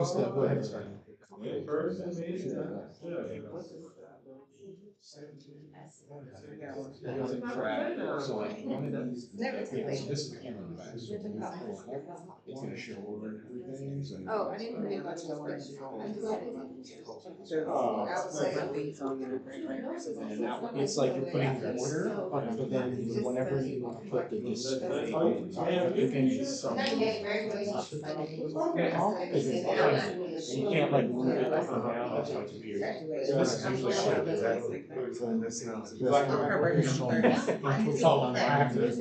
Go ahead and start. So like one of these, this is the camera in the back, so it's gonna show over and everything, so. Oh, I didn't know about It's like you're putting your order, but then whenever you put the display, you can just. You can't like move it up and down, that's how it's weird. So this is usually so. So I have to, because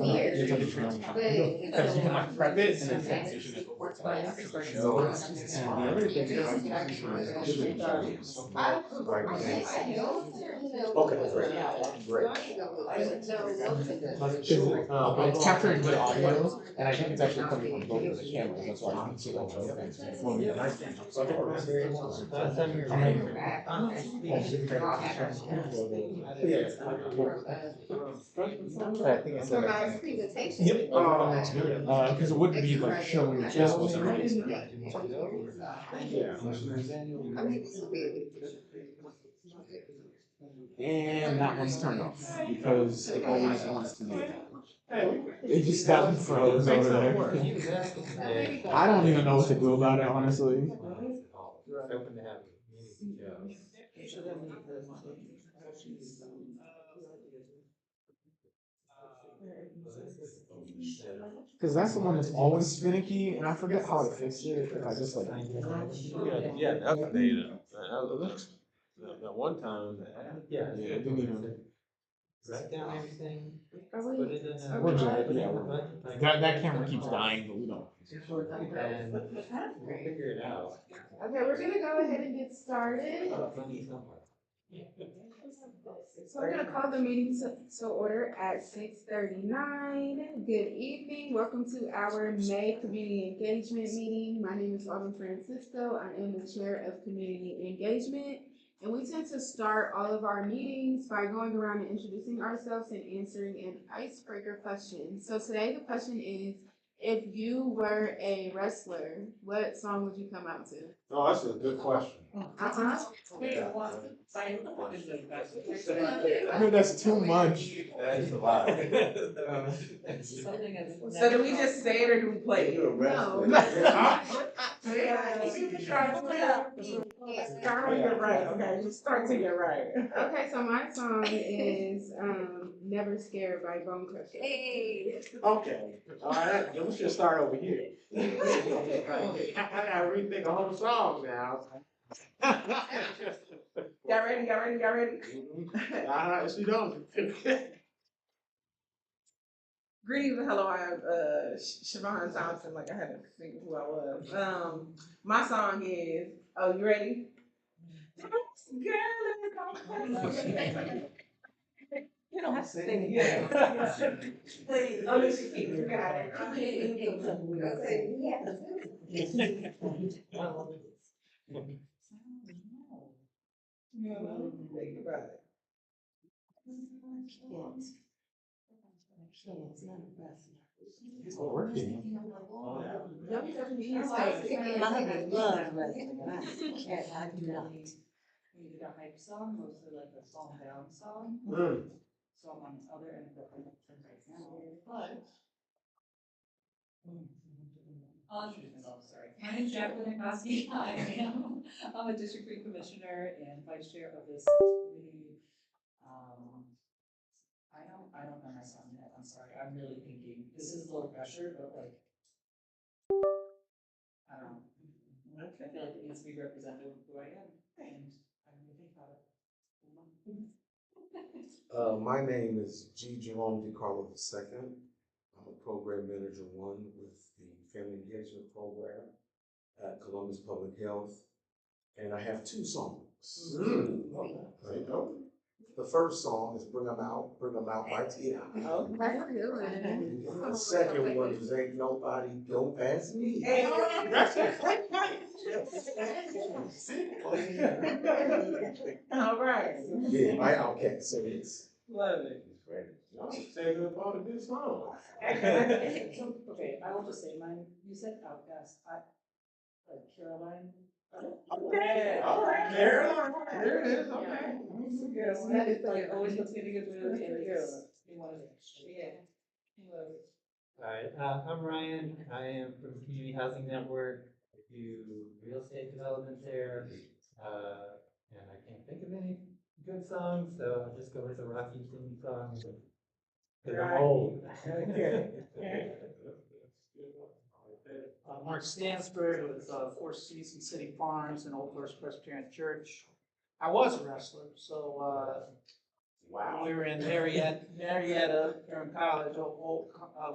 you can like prep it and then transition it over to like actually show. And the other thing is okay, great. It's capturing good audio, and I think it's actually coming from both of the cameras, that's why you can see all the things. I think it's yep, that's good. Because it wouldn't be like showing that this was and that one's turned off because it always wants to do that. It just got me froze over there. I don't even know what to do about it, honestly. Because that's the one that's always finicky, and I forget how to fix it. If I just like. Yeah, updated. That one time. Yeah, it didn't even. Write down everything. Put it in a. We're good. Yeah, that camera keeps dying, but we don't. And we'll figure it out. Okay, we're gonna go ahead and get started. So we're gonna call the meeting to order at 6:39. Good evening. Welcome to our May Community Engagement Meeting. My name is Autumn Francisco. I am the Chair of Community Engagement. And we tend to start all of our meetings by going around and introducing ourselves and answering an icebreaker question. So today the question is, if you were a wrestler, what song would you come out to? Oh, that's a good question. I mean, that's too much. That's a lot. So do we just say it or do we play it? No. Start on your right, okay, just start to your right. Okay, so my song is Never Scared by Bone Crusher. Hey. Okay, all right, then we should start over here. I gotta rethink a whole song now. Y'all ready? She don't. Greetings and hello, I am Siobhan Thompson, like I had to think who I was. My song is, oh, you ready? You don't have to sing it. Yeah. Please. Oh, you got it. Okay, yes. Think about it. It's working. We did a hype song, mostly like a calm down song. So I'm on the other end of the right now. Sorry. My name is Jacqueline Nikoski. I'm a district three commissioner and vice chair of this committee. I don't know my song yet. I'm sorry. I'm really thinking this is low pressure, but like I don't know. I feel like it needs to be representative of who I am, and I'm gonna think about it. My name is G. Jerome DiCarlo II. I'm a program manager one with the Family Engagement Program at Columbus Public Health, and I have two songs. There you go. The first song is Bring 'Em Out by T.I. Oh, that's good. The second one is Ain't Nobody Go Past Me. All right. Yeah, okay, so it's. Love it. Y'all taking up all the good songs. Okay, I will just say mine. You said Outcast. Like Caroline Okay, all right, Carolyn, there it is, okay. Yes, that is like always continue to do it and it's, yeah. Alright, I'm Ryan, I am from Community Housing Network, I do real estate development there, and I can't think of any good songs, so I'll just go with the Rocky theme song, cause I'm old. Mark Stansberg with Four Seasons City Farms and Old Forest Presbyterian Church. I was a wrestler, so Wow. we were in Marietta during college. We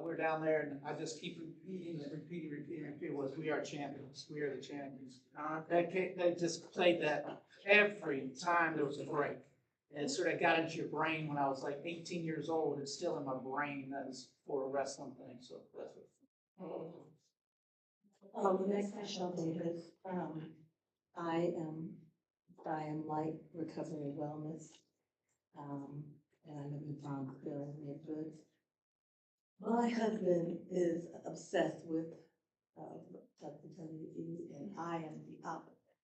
were down there, and I just keep repeating and repeating. Was "We are champions. We are the champions." They just played that every time there was a break, and it sort of got into your brain when I was like 18 years old. It's still in my brain. That is for a wrestling thing. So that's what. The next Michelle Davis. I am Light Recovery Wellness. And I live in Bronxville, neighborhoods. My husband is obsessed with WWE, and I am the opposite.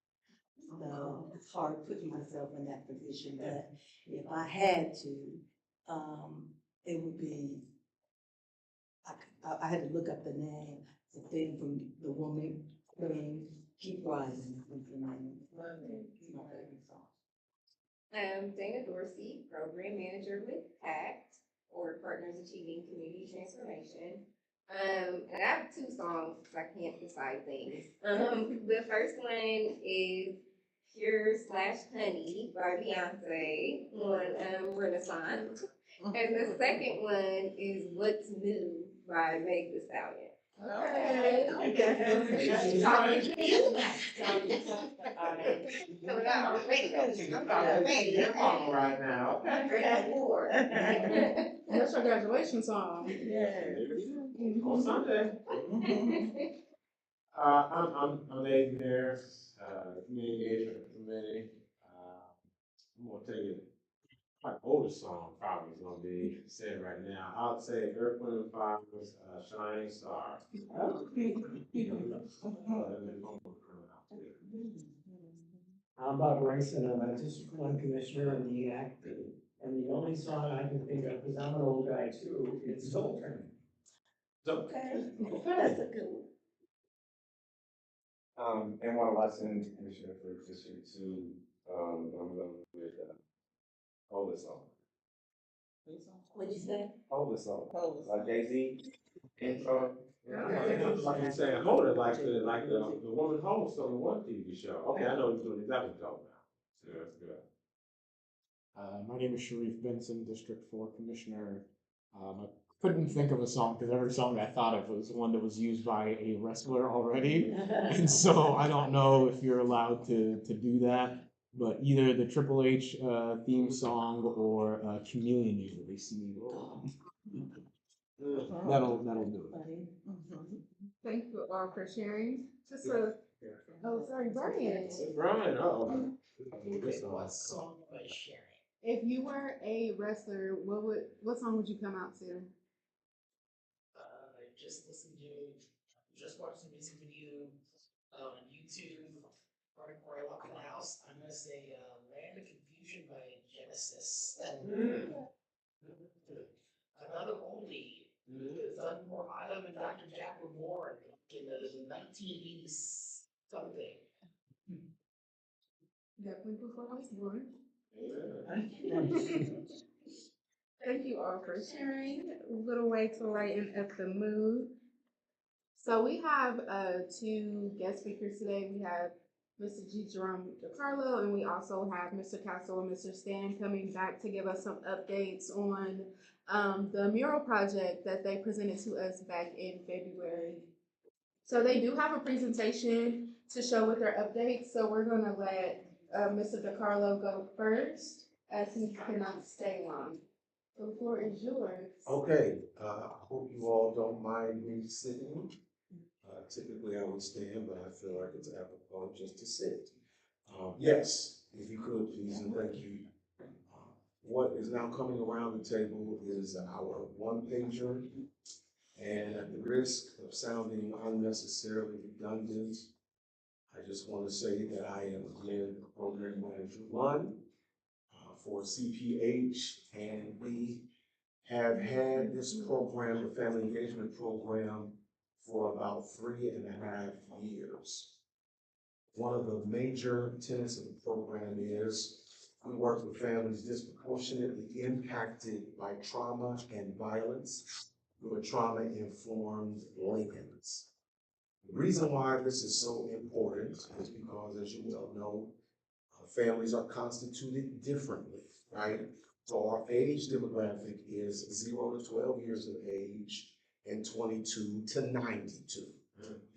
So it's hard putting myself in that position, but if I had to, it would be, I had to look up the name, the thing from the woman saying, "Keep rising," was the name. It's my favorite song. Dana Dorsey, Program Manager with PACT, or Partners Achieving Community Transformation. And I have two songs because I can't decide things. The first one is Pure/Honey by Beyonce on Renaissance. And the second one is What's New by Meg Thee Stallion. Okay. You're on right now. That's your graduation song. On Sunday. I'm Aiden Harris, Community Engagement Committee. I'm gonna tell you, my oldest song probably is gonna be said right now. I would say Earth, Wind and Fire's Shining Star. I'm Bob Bryson, I'm a District One Commissioner in NEAC, and the only song I can think of, because I'm an old guy too, is Soul Train. Okay, that's a good one. And one Watson, Commissioner for District Two, I'm going with, Hold It Song. What'd you say? Hold It Song. Like Jay-Z, intro. Like you saying, hold it, like the woman host on the one TV show. Okay, I know what you're doing exactly what you're talking about. Yeah, that's good. My name is Sharif Benson, District 4 Commissioner. I couldn't think of a song because every song I thought of was one that was used by a wrestler already. And so I don't know if you're allowed to do that, but either the Triple H theme song or Chameleon usually see that'll do it. Thank you all for sharing. Oh, sorry, Brian. Brian, uh-oh. What song am I sharing? If you were a wrestler, what song would you come out to? I just listened to, just watched the music video on YouTube, right before I walk in the house. I'm gonna say Land of Confusion by Genesis. Another oldie. Adam and Dr. Jack were born in the 1980s something. Definitely before I was born. Thank you all for sharing. A little way to lighten up the mood. So we have two guest speakers today. We have Mr. G. Jerome DiCarlo, and we also have Mr. Castle and Mr. Stan coming back to give us some updates on the mural project that they presented to us back in February. So they do have a presentation to show with their updates. So we're gonna let Mr. DiCarlo go first, as he cannot stay long. So the floor is yours. Okay, I hope you all don't mind me sitting. Typically I would stand, but I feel like it's apropos just to sit. Yes, if you could, please, and thank you. What is now coming around the table is our one-pager, and at the risk of sounding unnecessarily redundant, I just want to say that I am again Program Manager 1 for CPH, and we have had this program, the Family Engagement Program, for about 3.5 years. One of the major tenets of the program is we work with families disproportionately impacted by trauma and violence through a trauma-informed lens. The reason why this is so important is because, as you well know, families are constituted differently, right? So our age demographic is 0 to 12 years of age and 22 to 92.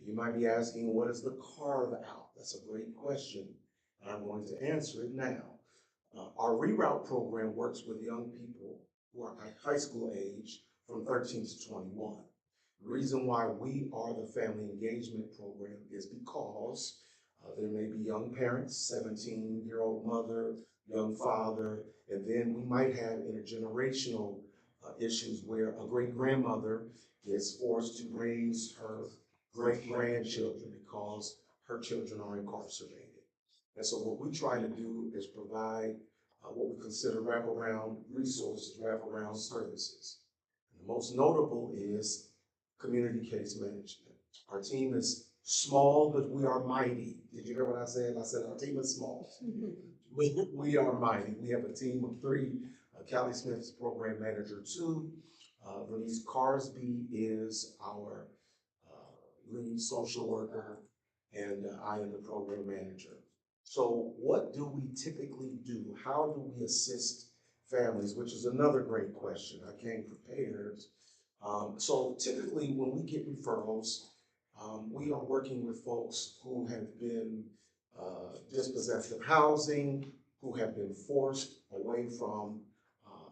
You might be asking, what is the carve out? That's a great question, and I'm going to answer it now. Our reroute program works with young people who are at high school age from 13 to 21. The reason why we are the family engagement program is because there may be young parents, 17-year-old mother, young father, and then we might have intergenerational issues where a great-grandmother is forced to raise her great-grandchildren because her children are incarcerated. And so what we try to do is provide what we consider wraparound resources, wraparound services. And the most notable is community case management. Our team is small, but we are mighty. Did you hear what I said? I said our team is small. We are mighty. We have a team of 3. Callie Smith is program manager 2. Denise Carsby is our lead social worker, and I am the program manager. So what do we typically do? How do we assist families, which is another great question. I came prepared. So typically when we get referrals, we are working with folks who have been dispossessed of housing, who have been forced away from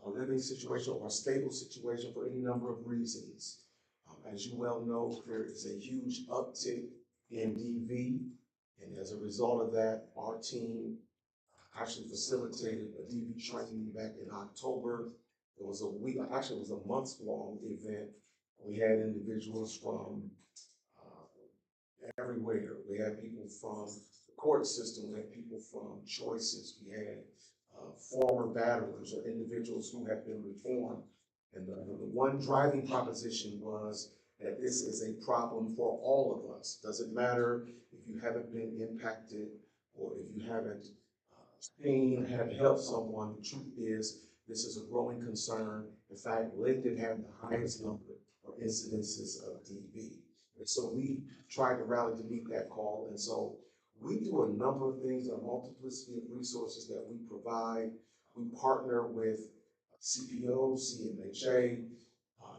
a living situation or a stable situation for any number of reasons. As you well know, there is a huge uptick in DV, and as a result of that, our team actually facilitated a DV training back in October. It was a week, actually it was a month-long event. We had individuals from everywhere. We had people from the court system, we had people from choices, we had former battlers or individuals who have been reformed. And the one driving proposition was that this is a problem for all of us. Doesn't matter if you haven't been impacted or if you haven't seen, have helped someone. The truth is, this is a growing concern. In fact, Lincoln had the highest number of incidences of DV. And so we tried to rally to meet that call. And so we do a number of things, a multiplicity of resources that we provide. We partner with CPO, CMHA,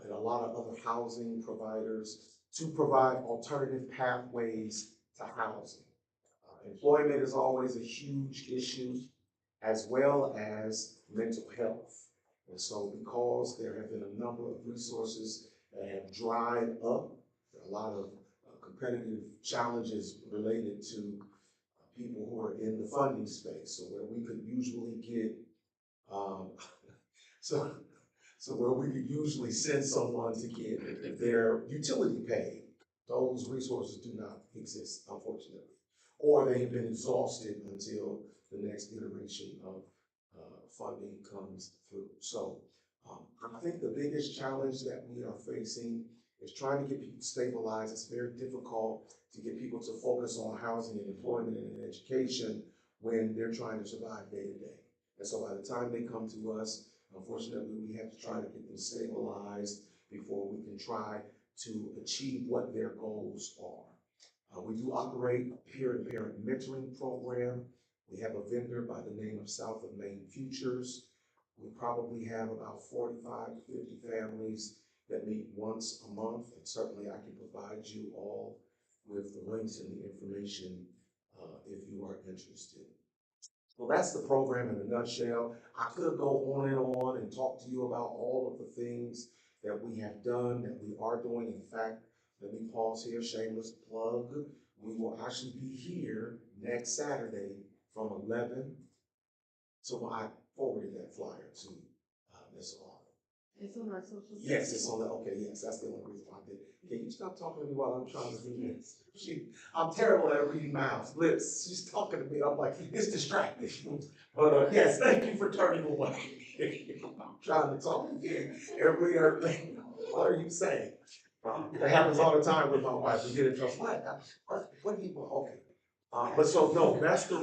and a lot of other housing providers to provide alternative pathways to housing. Employment is always a huge issue, as well as mental health. And so because there have been a number of resources that have dried up, there are a lot of competitive challenges related to people who are in the funding space. So where we could usually get, so where we could usually send someone to get their utility paid, those resources do not exist, unfortunately. Or they have been exhausted until the next iteration of funding comes through. So I think the biggest challenge that we are facing is trying to get people stabilized. It's very difficult to get people to focus on housing and employment and education when they're trying to survive day to day. And so by the time they come to us, unfortunately, we have to try to get them stabilized before we can try to achieve what their goals are. We do operate a peer-to-parent mentoring program. We have a vendor by the name of South of Maine Futures. We probably have about 45 to 50 families that meet once a month, and certainly I can provide you all with the links and the information if you are interested. Well, that's the program in a nutshell. I could go on and talk to you about all of the things that we have done, that we are doing. In fact, let me pause here, shameless plug. We will actually be here next Saturday from 11. So I forwarded that flyer to Ms. Autumn. It's on our social. Yes, it's on the, okay, yes, that's the only reason why I did. Can you stop talking to me while I'm trying to do this? I'm terrible at reading mouths, lips. She's talking to me. I'm like, it's distracting. But yes, thank you for turning away. I'm trying to talk to you. Everybody heard me. What are you saying? It happens all the time with my wife. We get in trouble. What do you want? Okay. But so no, that's the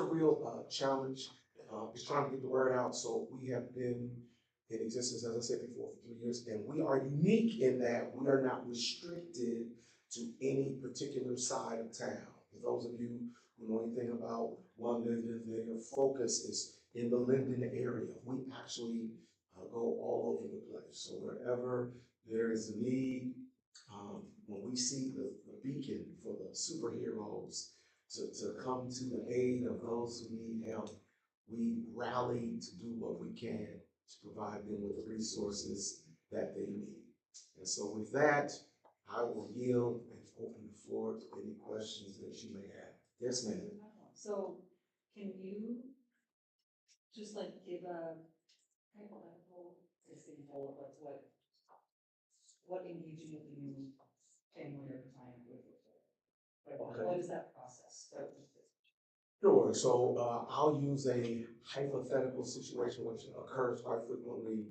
real challenge. Is trying to get the word out. So we have been in existence, as I said before, for 3 years, and we are unique in that we are not restricted to any particular side of town. For those of you who know anything about London, their focus is in the Linden area. We actually go all over the place. So wherever there is a need, when we see the beacon for the superheroes to come to the aid of those who need help, we rally to do what we can to provide them with the resources that they need. And so with that, I will yield and open the floor to any questions that you may have. Yes, ma'am. So can you just like give a hypothetical example of like what engagement you family or client with? Like, Okay. what is that process? Sure. So I'll use a hypothetical situation which occurs quite frequently.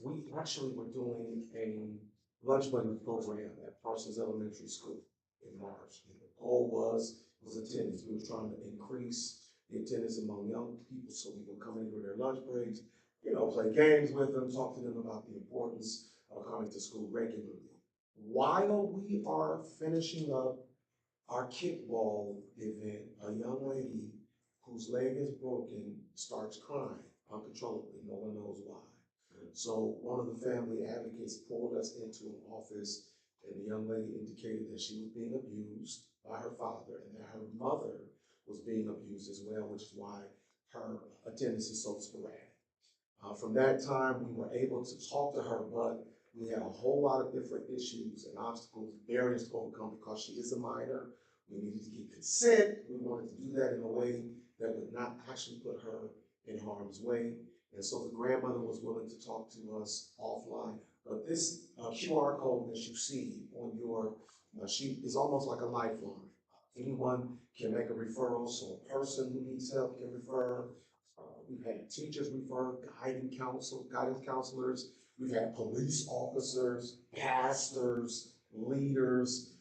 We actually were doing a lunch money program at Parsons Elementary School in March. And the goal was attendance. We were trying to increase the attendance among young people so we could come in with their lunch breaks, play games with them, talk to them about the importance of coming to school regularly. While we are finishing up our kickball event, a young lady whose leg is broken starts crying uncontrollably. No one knows why. So one of the family advocates pulled us into an office, and the young lady indicated that she was being abused by her father and that her mother was being abused as well, which is why her attendance is so sporadic. From that time, we were able to talk to her, but we had a whole lot of different issues and obstacles, barriers to overcome because she is a minor. We needed to get consent. We wanted to do that in a way that would not actually put her in harm's way. And so the grandmother was willing to talk to us offline. But this QR code that you see on your sheet is almost like a lifeline. Anyone can make a referral, so a person who needs help can refer. We've had teachers refer, guidance counselors. We've had police officers, pastors, leaders,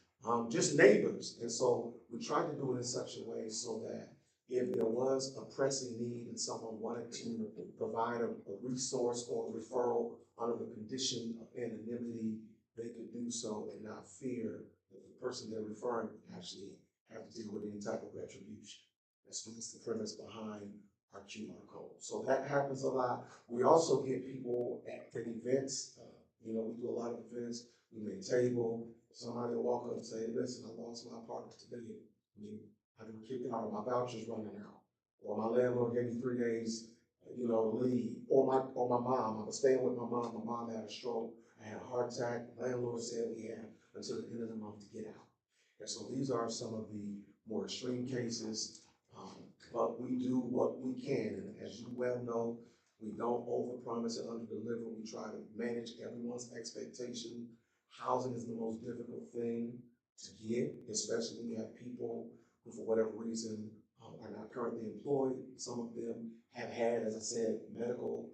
just neighbors. And so we tried to do it in such a way so that if there was a pressing need and someone wanted to provide a resource or a referral under the condition of anonymity, they could do so and not fear that the person they're referring would actually have to deal with any type of retribution. That's the premise behind our QR code. So that happens a lot. We also get people at events. We do a lot of events. We make table. Somebody will walk up and say, listen, I lost my partner today. I got kicked out, my voucher's running out. Or my landlord gave me 3 days, leave. Or my mom, I was staying with my mom. My mom had a stroke. I had a heart attack. The landlord said we had until the end of the month to get out. And so these are some of the more extreme cases. But we do what we can, and as you well know, we don't overpromise and underdeliver. We try to manage everyone's expectation. Housing is the most difficult thing to get, especially when you have people who, for whatever reason, are not currently employed. Some of them have had, as I said, medical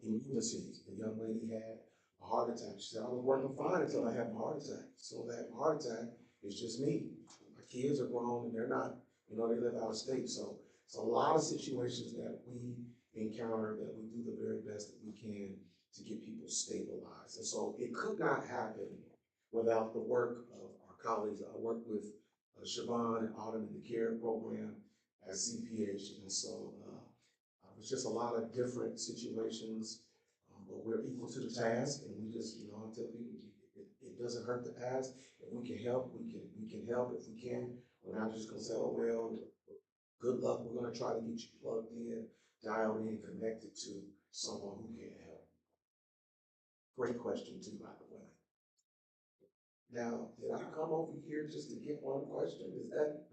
emergencies. The young lady had a heart attack. She said, I was working fine until I had a heart attack. So that heart attack is just me. My kids are grown and they're not. They live out of state. So it's a lot of situations that we encounter that we do the very best that we can to get people stabilized. And so it could not happen without the work of our colleagues. I work with Siobhan and Autumn in the CARE program at CPH. And so it's just a lot of different situations, but we're equal to the task. And we just, I tell people, it doesn't hurt to ask. If we can help, we can help. If we can, we're not just gonna say, oh, well, good luck. We're gonna try to get you plugged in, dialed in, connected to someone who can help. Great question too, by the way. Now, did I come over here just to get one question? Is that,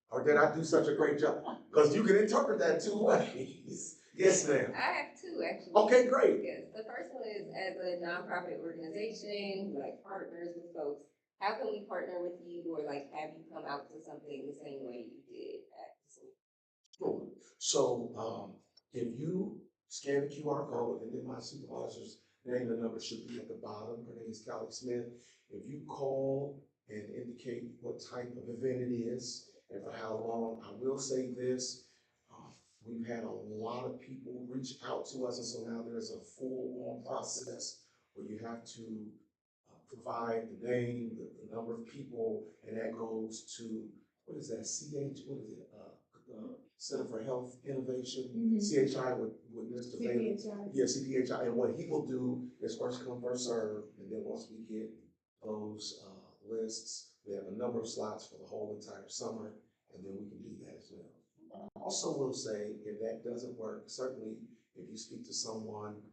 or did I do such a great job? Because you can interpret that two ways. Yes, ma'am. I have two actually. Okay, great. Yes, the first one is as a nonprofit organization, who like partners with folks. How can we partner with you or like have you come out to something the same way you did at the school? Sure. So, if you scan the QR code and then my supervisor's name and number should be at the bottom. Her name is Callie Smith. If you call and indicate what type of event it is and for how long, I will say this. We've had a lot of people reach out to us, and so now there's a full-on process where you have to provide the name, the number of people, and that goes to, what is that, what is it? Center for Health Innovation, CHI with Mr. Bailey. CPHI. Yeah, CPHI, and what he will do is first come, first serve, and then once we get those lists, we have a number of slots for the whole entire summer, and then we can do that as well. I also will say, if that doesn't work, certainly if you speak to someone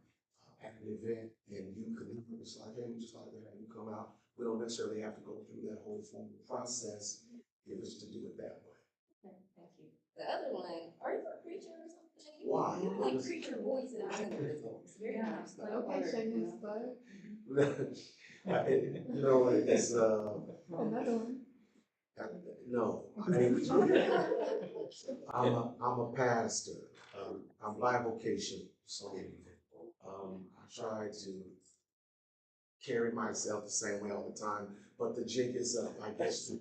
at an event and you could, it's like, hey, we just like to have you come out. We don't necessarily have to go through that whole formal process if it's to do it that way. Okay, thank you. The other one, are you a preacher or something? Why? You have like preacher voice and I know it's very nice. Okay, shameless plug. You know, it's, Another one. no, I'm a pastor. I'm bivocation, so I try to carry myself the same way all the time. But the jig is up, I guess.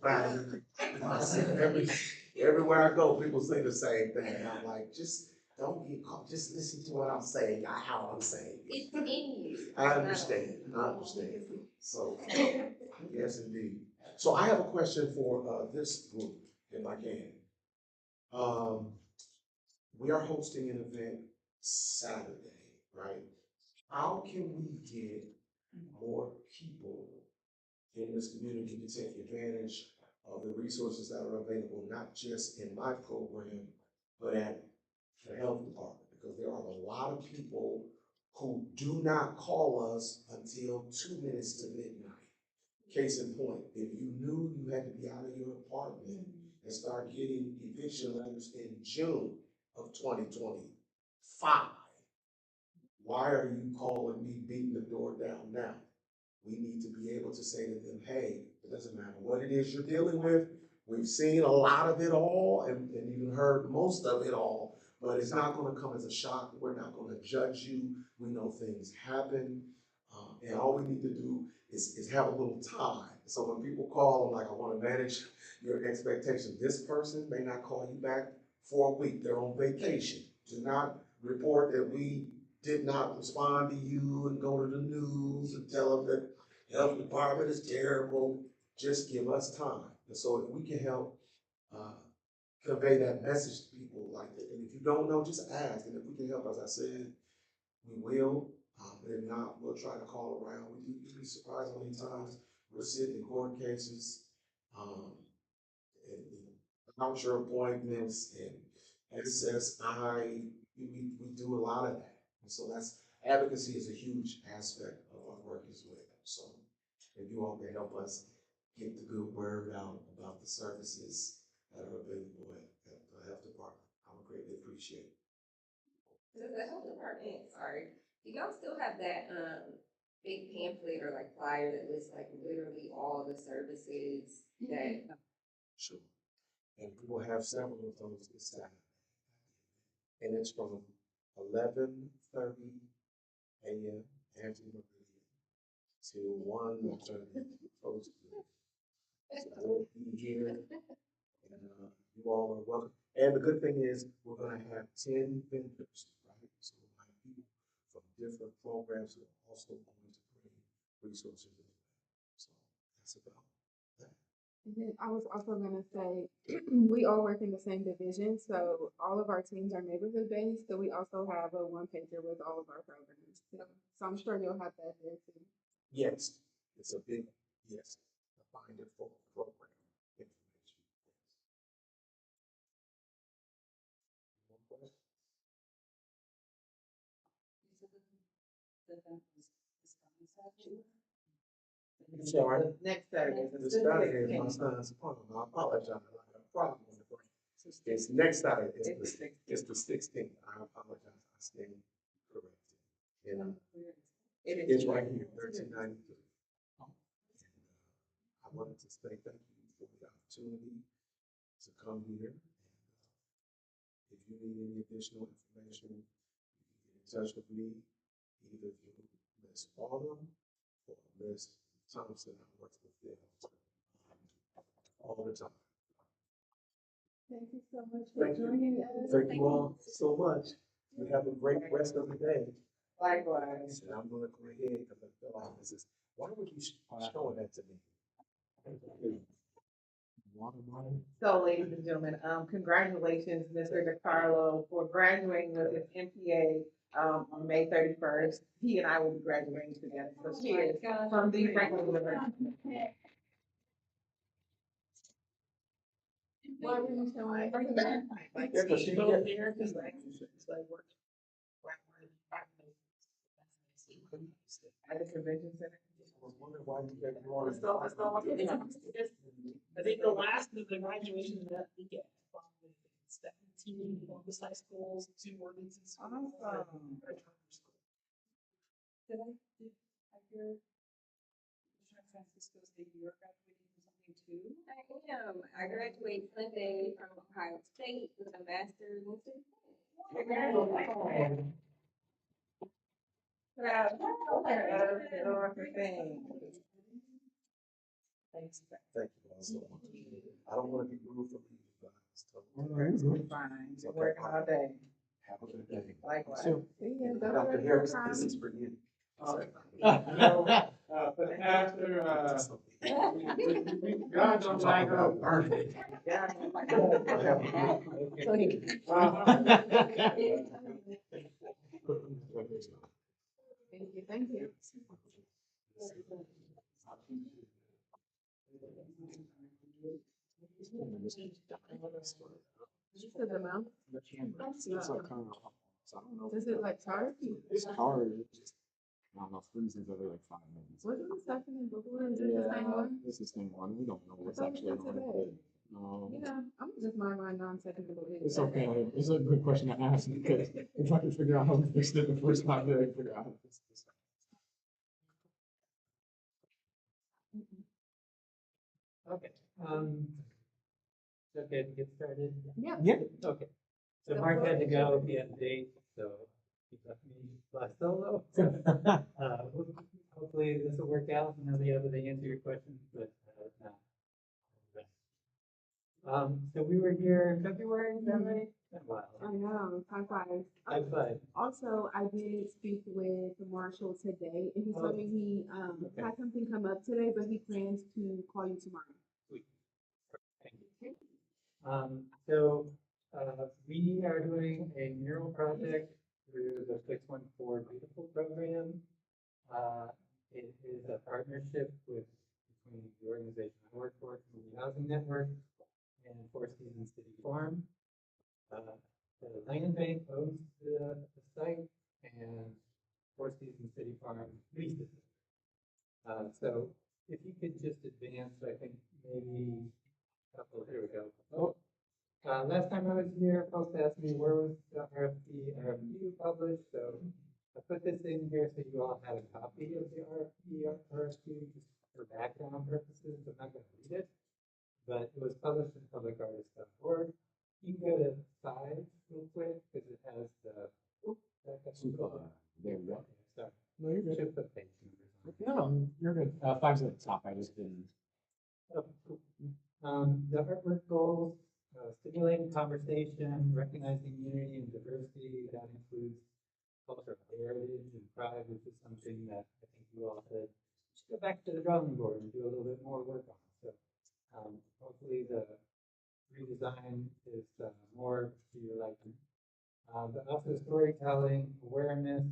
Everywhere I go, people say the same thing. And I'm like, just don't get caught. Just listen to what I'm saying, not how I'm saying it. It's in you. I understand. So, yes, indeed. So I have a question for this group, if I can. We are hosting an event Saturday, right? How can we get more people in this community to take advantage of the resources that are available, not just in my program, but at the health department? Because there are a lot of people who do not call us until 2 minutes to midnight. Case in point, if you knew you had to be out of your apartment and start getting eviction letters in June of 2025, why are you calling me, beating the door down now? We need to be able to say to them, hey, it doesn't matter what it is you're dealing with. We've seen a lot of it all and even heard most of it all, but it's not going to come as a shock. We're not going to judge you. We know things happen. And all we need to do is have a little time. So when people call, I'm like, I want to manage your expectations. This person may not call you back for a week. They're on vacation. Do not report that we did not respond to you and go to the news and tell them that the health department is terrible. Just give us time. And so if we can help convey that message to people like that, and if you don't know, just ask. And if we can help, as I said, we will. If not, we'll try to call around. You'd be surprised how many times we're sitting in court cases, and voucher appointments and SSI. We do a lot of that. And so advocacy is a huge aspect of our work as well. So if you all can help us get the good word out about the services that are available at the health department, I would greatly appreciate it. Does the health department, sorry, do y'all still have that big pamphlet or like flyer that lists like literally all the services that? Sure. And we will have several of those this Saturday. And it's from 11:30 a.m. to 1:30 post. So we'll be here, and you all are welcome. And the good thing is, we're going to have 10 vendors, right? So we'll have people from different programs who are also going to bring resources as well. So that's about that. And then I was also gonna say, we all work in the same division, so all of our teams are neighborhood based, so we also have a one pager with all of our programs. So I'm sure you'll have that there too. Yes, it's a big, yes, a binder for program information. One question? I'm sorry. Next Saturday. This Saturday is my son's prom. I apologize. I have a problem with the brain. It's next Saturday. It's the 16th. I apologize. I stand corrected. And It it's right here, 1393. I wanted to say thank you for the opportunity to come here. And if you need any additional information, you can get in touch with me, either through Ms. Autumn or Ms. Thompson. I work with them all the time. Thank you so much for Thank you. joining us. Thank you all so much. You have a great rest of the day. Likewise. And I'm gonna go ahead because I feel like this is, why would you showing that to me? So, ladies and gentlemen, congratulations, Mr. DeCarlo, for graduating with his MPA on May 31st. He and I will be graduating together. So cheers from the Franklin University. What were you showing? There's a sheet there. It's like work. At the convention center. I was wondering why you get more. I think the last of the graduation of that weekend, 17 Columbus high schools, 2 Worthington schools. Awesome. Did I hear San Francisco State, you're graduating from something too? I am. I graduate Sunday from Ohio State with a master's in statistics. Thanks. Thank you all so much. I don't want to be rude for you, but it's Fine. You're working all day. have a good day. Likewise. See ya. Don't Dr. worry, Harris, no this problem. is for you. But after, God don't like her. Thank you, thank you. Just the amount. It's like kind of, so I don't know. Is it like hard? It's hard. It's just, I don't know, freezes every like 5 minutes. Wasn't the second and before, is it the same one? This is thing one. We don't know what's thought it actually was on it, today. but no. Yeah, I'm just my non-technical. It's okay. It's a good question to ask because if I can figure out how to fix it the first time, then I can figure out how to fix this. Okay, it's okay to get started? Yeah. Yeah. Okay, so Mark had to go, he had a date, so he left me fly solo. Hopefully this will work out and I'll be able to answer your questions, but no. So we were here in February, is that right? Wow. I know, high five. High five. Also, I did speak with Marshall today, and he told me he had something come up today, but he plans to call you tomorrow. Sweet. Thank you. So we are doing a mural project through the 614 Beautiful program. It is a partnership between the organization I work for, Community Housing Network, and Four Seasons City Farm. The Land Bank owns the site, and Four Seasons City Farm leases it. So if you could just advance, I think maybe here we go. Oh, last time I was here, folks asked me where was the RFQ published, so I put this in here so you all had a copy of the RFQ just for background purposes. I'm not going to read it, but it was published in publicartist.org. You can go to sides real quick because it has the. There we go. Sorry. No, you're good. Should put page numbers on it. No, you're good. 5's at the top. I just didn't. Oh, cool. The artwork goals, stimulating conversation, recognizing unity and diversity. That includes cultural heritage and pride, which is something that I think you all said should go back to the drawing board and do a little bit more work on. So hopefully the redesign is more to your liking. But also storytelling, awareness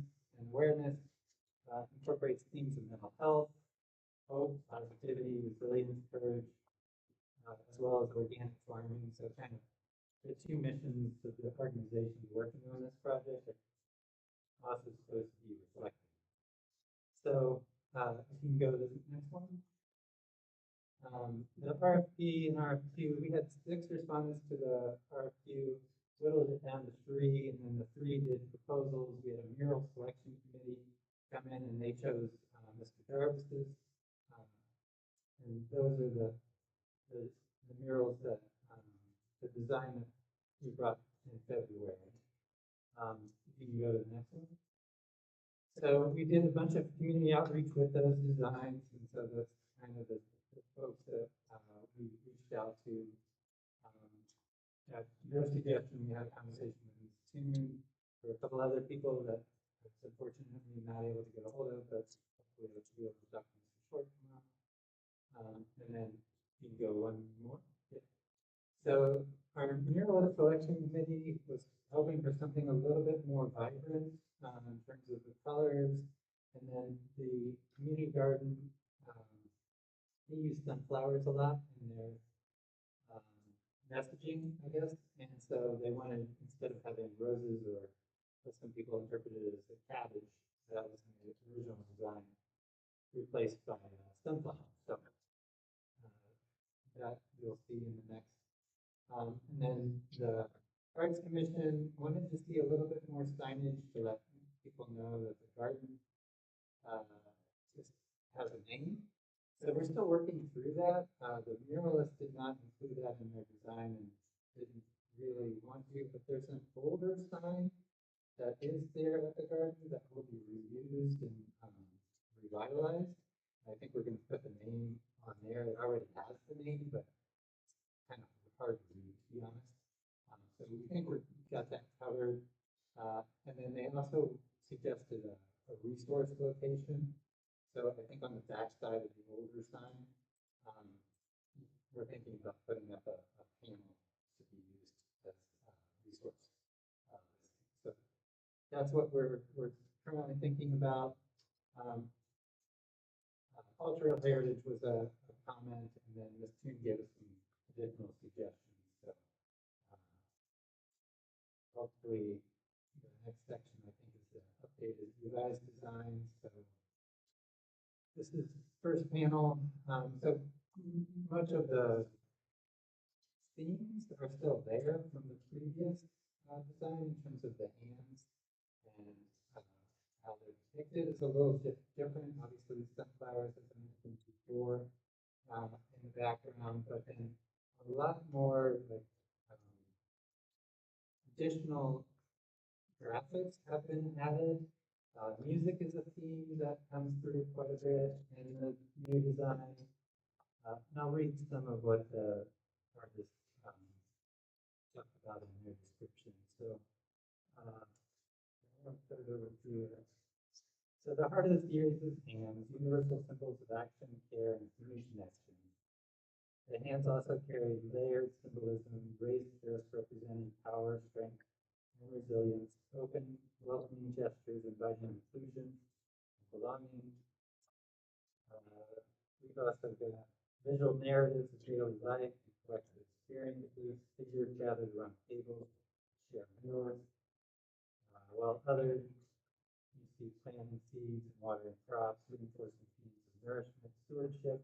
incorporates themes of mental health, hope, positivity, resilience, courage, as well as organic farming. So kind of the two missions of the organization working on this project are also supposed to be reflected. So if you can go to the next one. The RFP and RFQ, we had 6 respondents to the RFQ. whittled it down to 3, and then the 3 did proposals. We had a mural selection committee come in, and they chose Mr. Jarvis's. And those are the murals that, the design that we brought in February. You can go to the next one. So we did a bunch of community outreach with those designs, and so that's kind of the folks that we reached out to. At your suggestion, we had a conversation with Ms. Toon. There were a couple other people that I was unfortunately not able to get a hold of, but hopefully I'll be able to talk to Mr. Short tomorrow. And then you can go one more. Yeah. So our mural selection committee was hoping for something a little bit more vibrant in terms of the colors. And then the community garden, they use sunflowers a lot in their messaging, I guess. And so they wanted, instead of having roses or what some people interpreted as a cabbage, that was in the original design, replaced by sunflower. So that you'll see in the next. And then the Arts Commission wanted to see a little bit more signage to let people know that the garden just has a name. So we're still working through that. The muralist did not include that in their design and didn't really want to, but there's an older sign that is there at the garden that will be reused and revitalized. I think we're going to put the name on there. It already has the name, but it's kind of hard to read, to be honest. So we think we've got that covered. And then they also suggested a resource location. So I think on the back side of the older sign, we're thinking about putting up a panel to be used as resource. So that's what we're currently thinking about. Cultural heritage was a comment, and then Ms. Toon gave us some additional suggestions. So hopefully the next section I think is the updated revised design. So this is first panel. So much of the themes are still there from the previous design in terms of the hands and how they're depicted. It's a little bit different. Obviously, sunflowers, as I mentioned before, in the background, but then a lot more like additional graphics have been added. Music is a theme that comes through quite a bit in the new design. And I'll read some of what the artists talked about in their description. So I'll put it over here. So the heart of the series is hands, universal symbols of action, care, and human connection. The hands also carry layered symbolism, raised fists representing power, strength, and resilience, open, welcoming gestures inviting inclusion and belonging. We've also got visual narratives of daily life, collective experiences, figures gathered around tables, share meals, while others you see planting seeds and watering crops, reinforcing themes of nourishment, stewardship.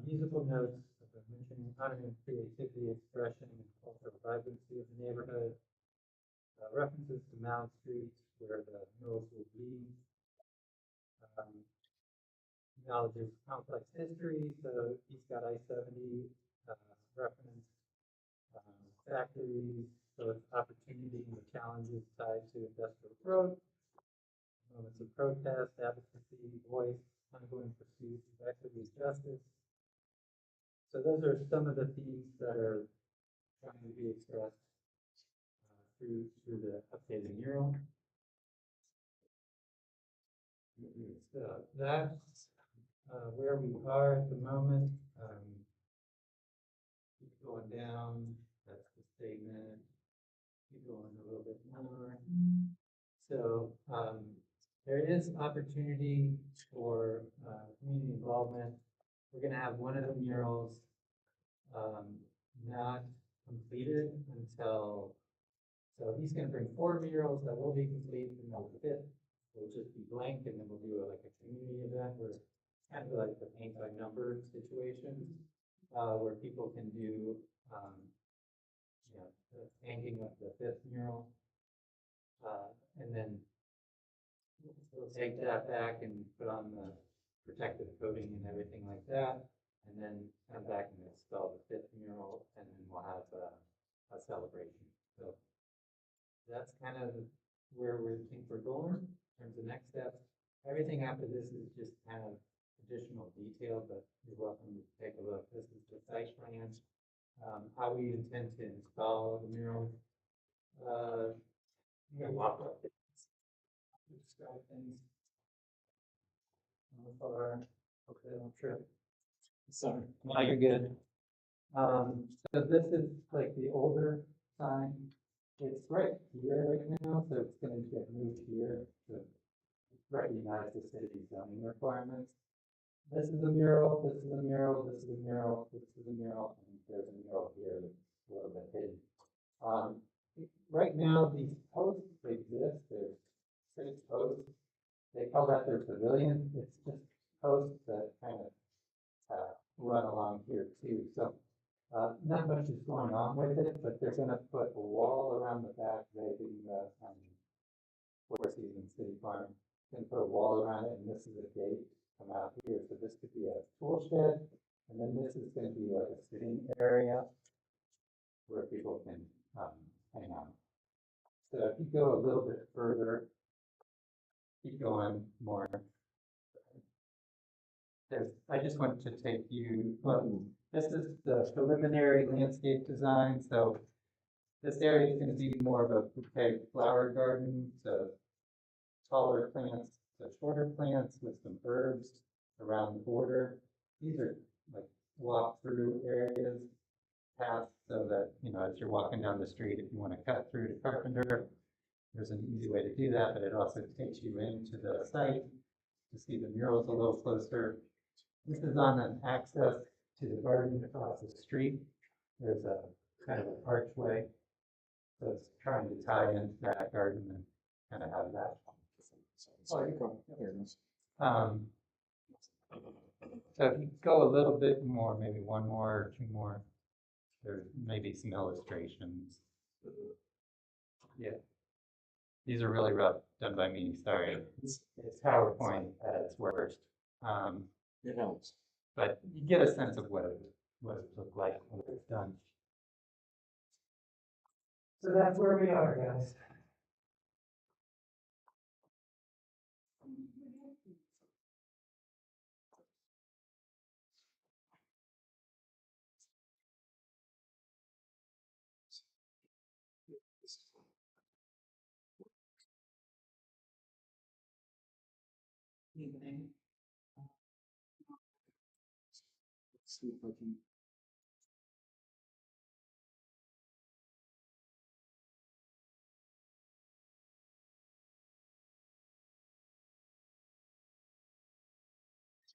Musical notes, as I mentioned, honoring creativity, expression, and cultural vibrancy of the neighborhood. References to Mount Street, where the murals will be. Acknowledges complex history, so he's got I-70 reference. Factories, so it's opportunity and the challenges tied to industrial growth. Moments of protest, advocacy, voice, ongoing pursuits of equity and justice. So those are some of the themes that are trying to be expressed through the updated mural. So that's where we are at the moment. Keep going down. That's the statement. Keep going a little bit more. So there is opportunity for community involvement. We're going to have one of the murals not completed until, so he's going to bring 4 murals that will be complete, and the 5th will just be blank, and then we'll do like a community event where it's kind of like the paint by number situation, where people can do the painting of the fifth mural. And then we'll take that back and put on the protective coating and everything like that. And then come back and install the fifth mural, and then we'll have a celebration. So that's kind of where we think we're going in terms of next steps. Everything after this is just kind of additional detail, but you're welcome to take a look. This is the site plan, how we intend to install the murals. You can walk up, describe things. Okay, I'm sure. Sorry. No, you're good. So this is like the older sign. It's right here right now, so it's gonna get moved here to recognize the city's zoning requirements. This is a mural, this is a mural, this is a mural, this is a mural, and there's a mural here that's a little bit hidden. Right now, these posts exist, there's 6 posts. They call that their pavilion. It's just posts that kind of run along here too. So not much is going on with it, but they're going to put a wall around the back. They do Four Seasons City Farm. Going to put a wall around it, and this is a gate come out here. So this could be a tool shed, and then this is going to be like a sitting area where people can hang out. So if you go a little bit further, keep going more. I just want to take you, this is the preliminary landscape design. So this area is going to be more of a bouquet flower garden, so taller plants, so shorter plants with some herbs around the border. These are like walk-through areas, paths, so that, you know, as you're walking down the street, if you want to cut through to Carpenter, there's an easy way to do that, but it also takes you into the site to see the murals a little closer. This is on an access to the garden across the street. There's a kind of an archway, so it's trying to tie into that garden and kind of have that. So you go. There it is. So if you go a little bit more, maybe one more or two more, there's maybe some illustrations. Yeah. These are really rough, done by me, sorry. It's PowerPoint at its worst. It helps. But you get a sense of what it looked like when it's done. So that's where we are, guys. Evening. Let's see if I can.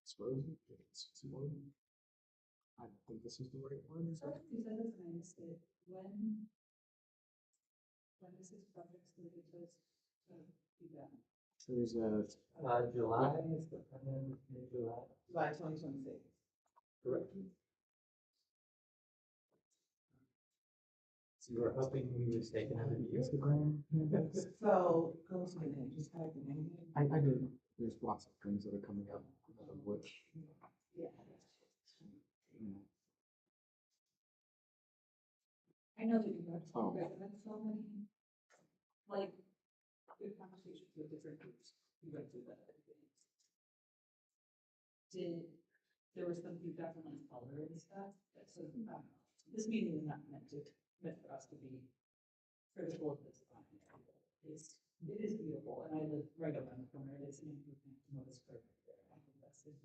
Expose it. It's exploding. I don't think this is the right one. Is it? You said this and I missed it. When is this project slated to be done? There's a July is the July. July 2026. Correct. So you were hoping we would stay another year. Instagram. So, go to the name, just type the name in. I did. There's lots of things that are coming up, which. Yeah. Mm. I know that you have Oh. had so many, like, good conversations with different groups. You went through that. There was some feedback on like color and stuff, that sort of, this meeting is not meant for us to be critical of this. It is beautiful, and I live right around the corner. It's an improvement from what is perfect there. I think that's it.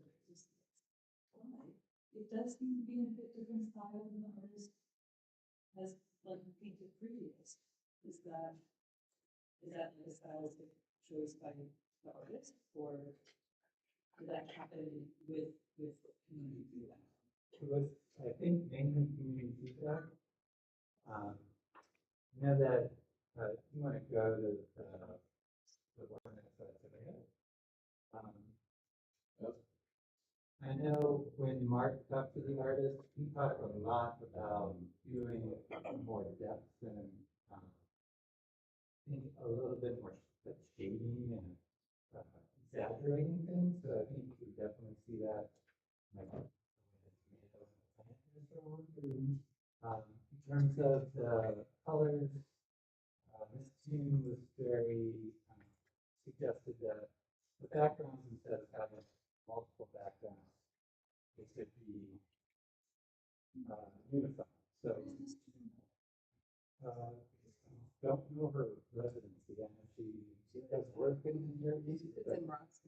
It does seem to be in a bit different style than the artist has like painted previous. Is that like a stylistic choice by the artist, or did that happen with community feedback? It was, I think, mainly community feedback. You know that you want to go to the one that's there. I know when Mark talked to the artist, he talked a lot about doing more depth and I think a little bit more like shading and exaggerating things. So I think you could definitely see that. Like, in terms of the colors, Ms. Toon was very suggested that the backgrounds, instead of having multiple backgrounds, it could be unified. So, uh, don't know her residency. I know she does work in here. It's in Bronx.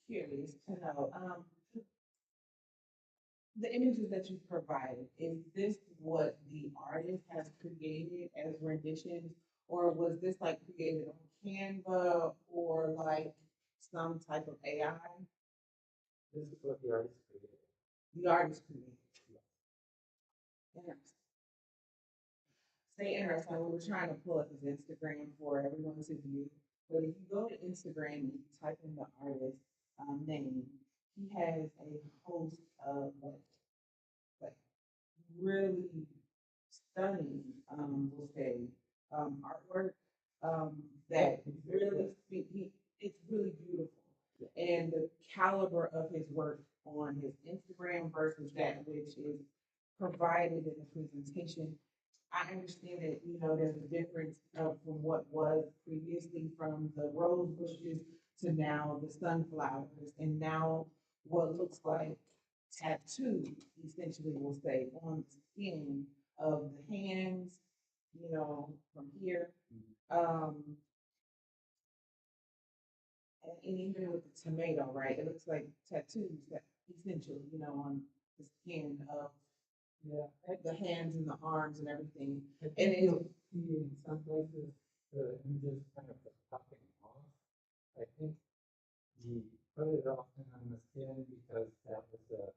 Curious to know, the images that you provided, is this what the artist has created as renditions? Or was this like created on Canva or like some type of AI? This is what the artist created. The artist created. Interesting. Stay interesting. We were trying to pull up his Instagram for everyone to view. But if you go to Instagram and you type in the artist name, he has a host of like really stunning, we'll say, artwork that really speak. It's really beautiful, and the caliber of his work on his Instagram versus that which is provided in the presentation. I understand that, you know, there's a difference from what was previously from the rose bushes to now the sunflowers, and now what looks like tattoo, essentially will say, on the skin of the hands, you know, from here. And even with the tomato, right, it looks like tattoos that essentially, you know, on the skin of Yeah, the hands and the arms and everything. I And think it's you'll see in some places the images kind of popping off. I think he put it often on the skin because that was a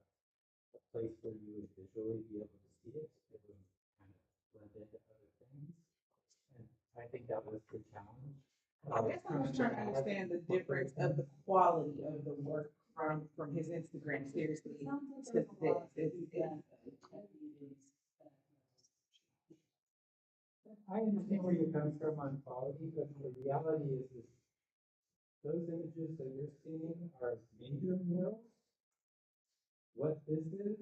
place where you would visually be able to see it. It would kind of blend into other things. And I think that was the challenge. I guess I'm just trying to understand the difference of the quality of the work from his Instagram, seriously, to this. I understand where you're coming from on quality, but the reality is those images that you're seeing are major murals. What this is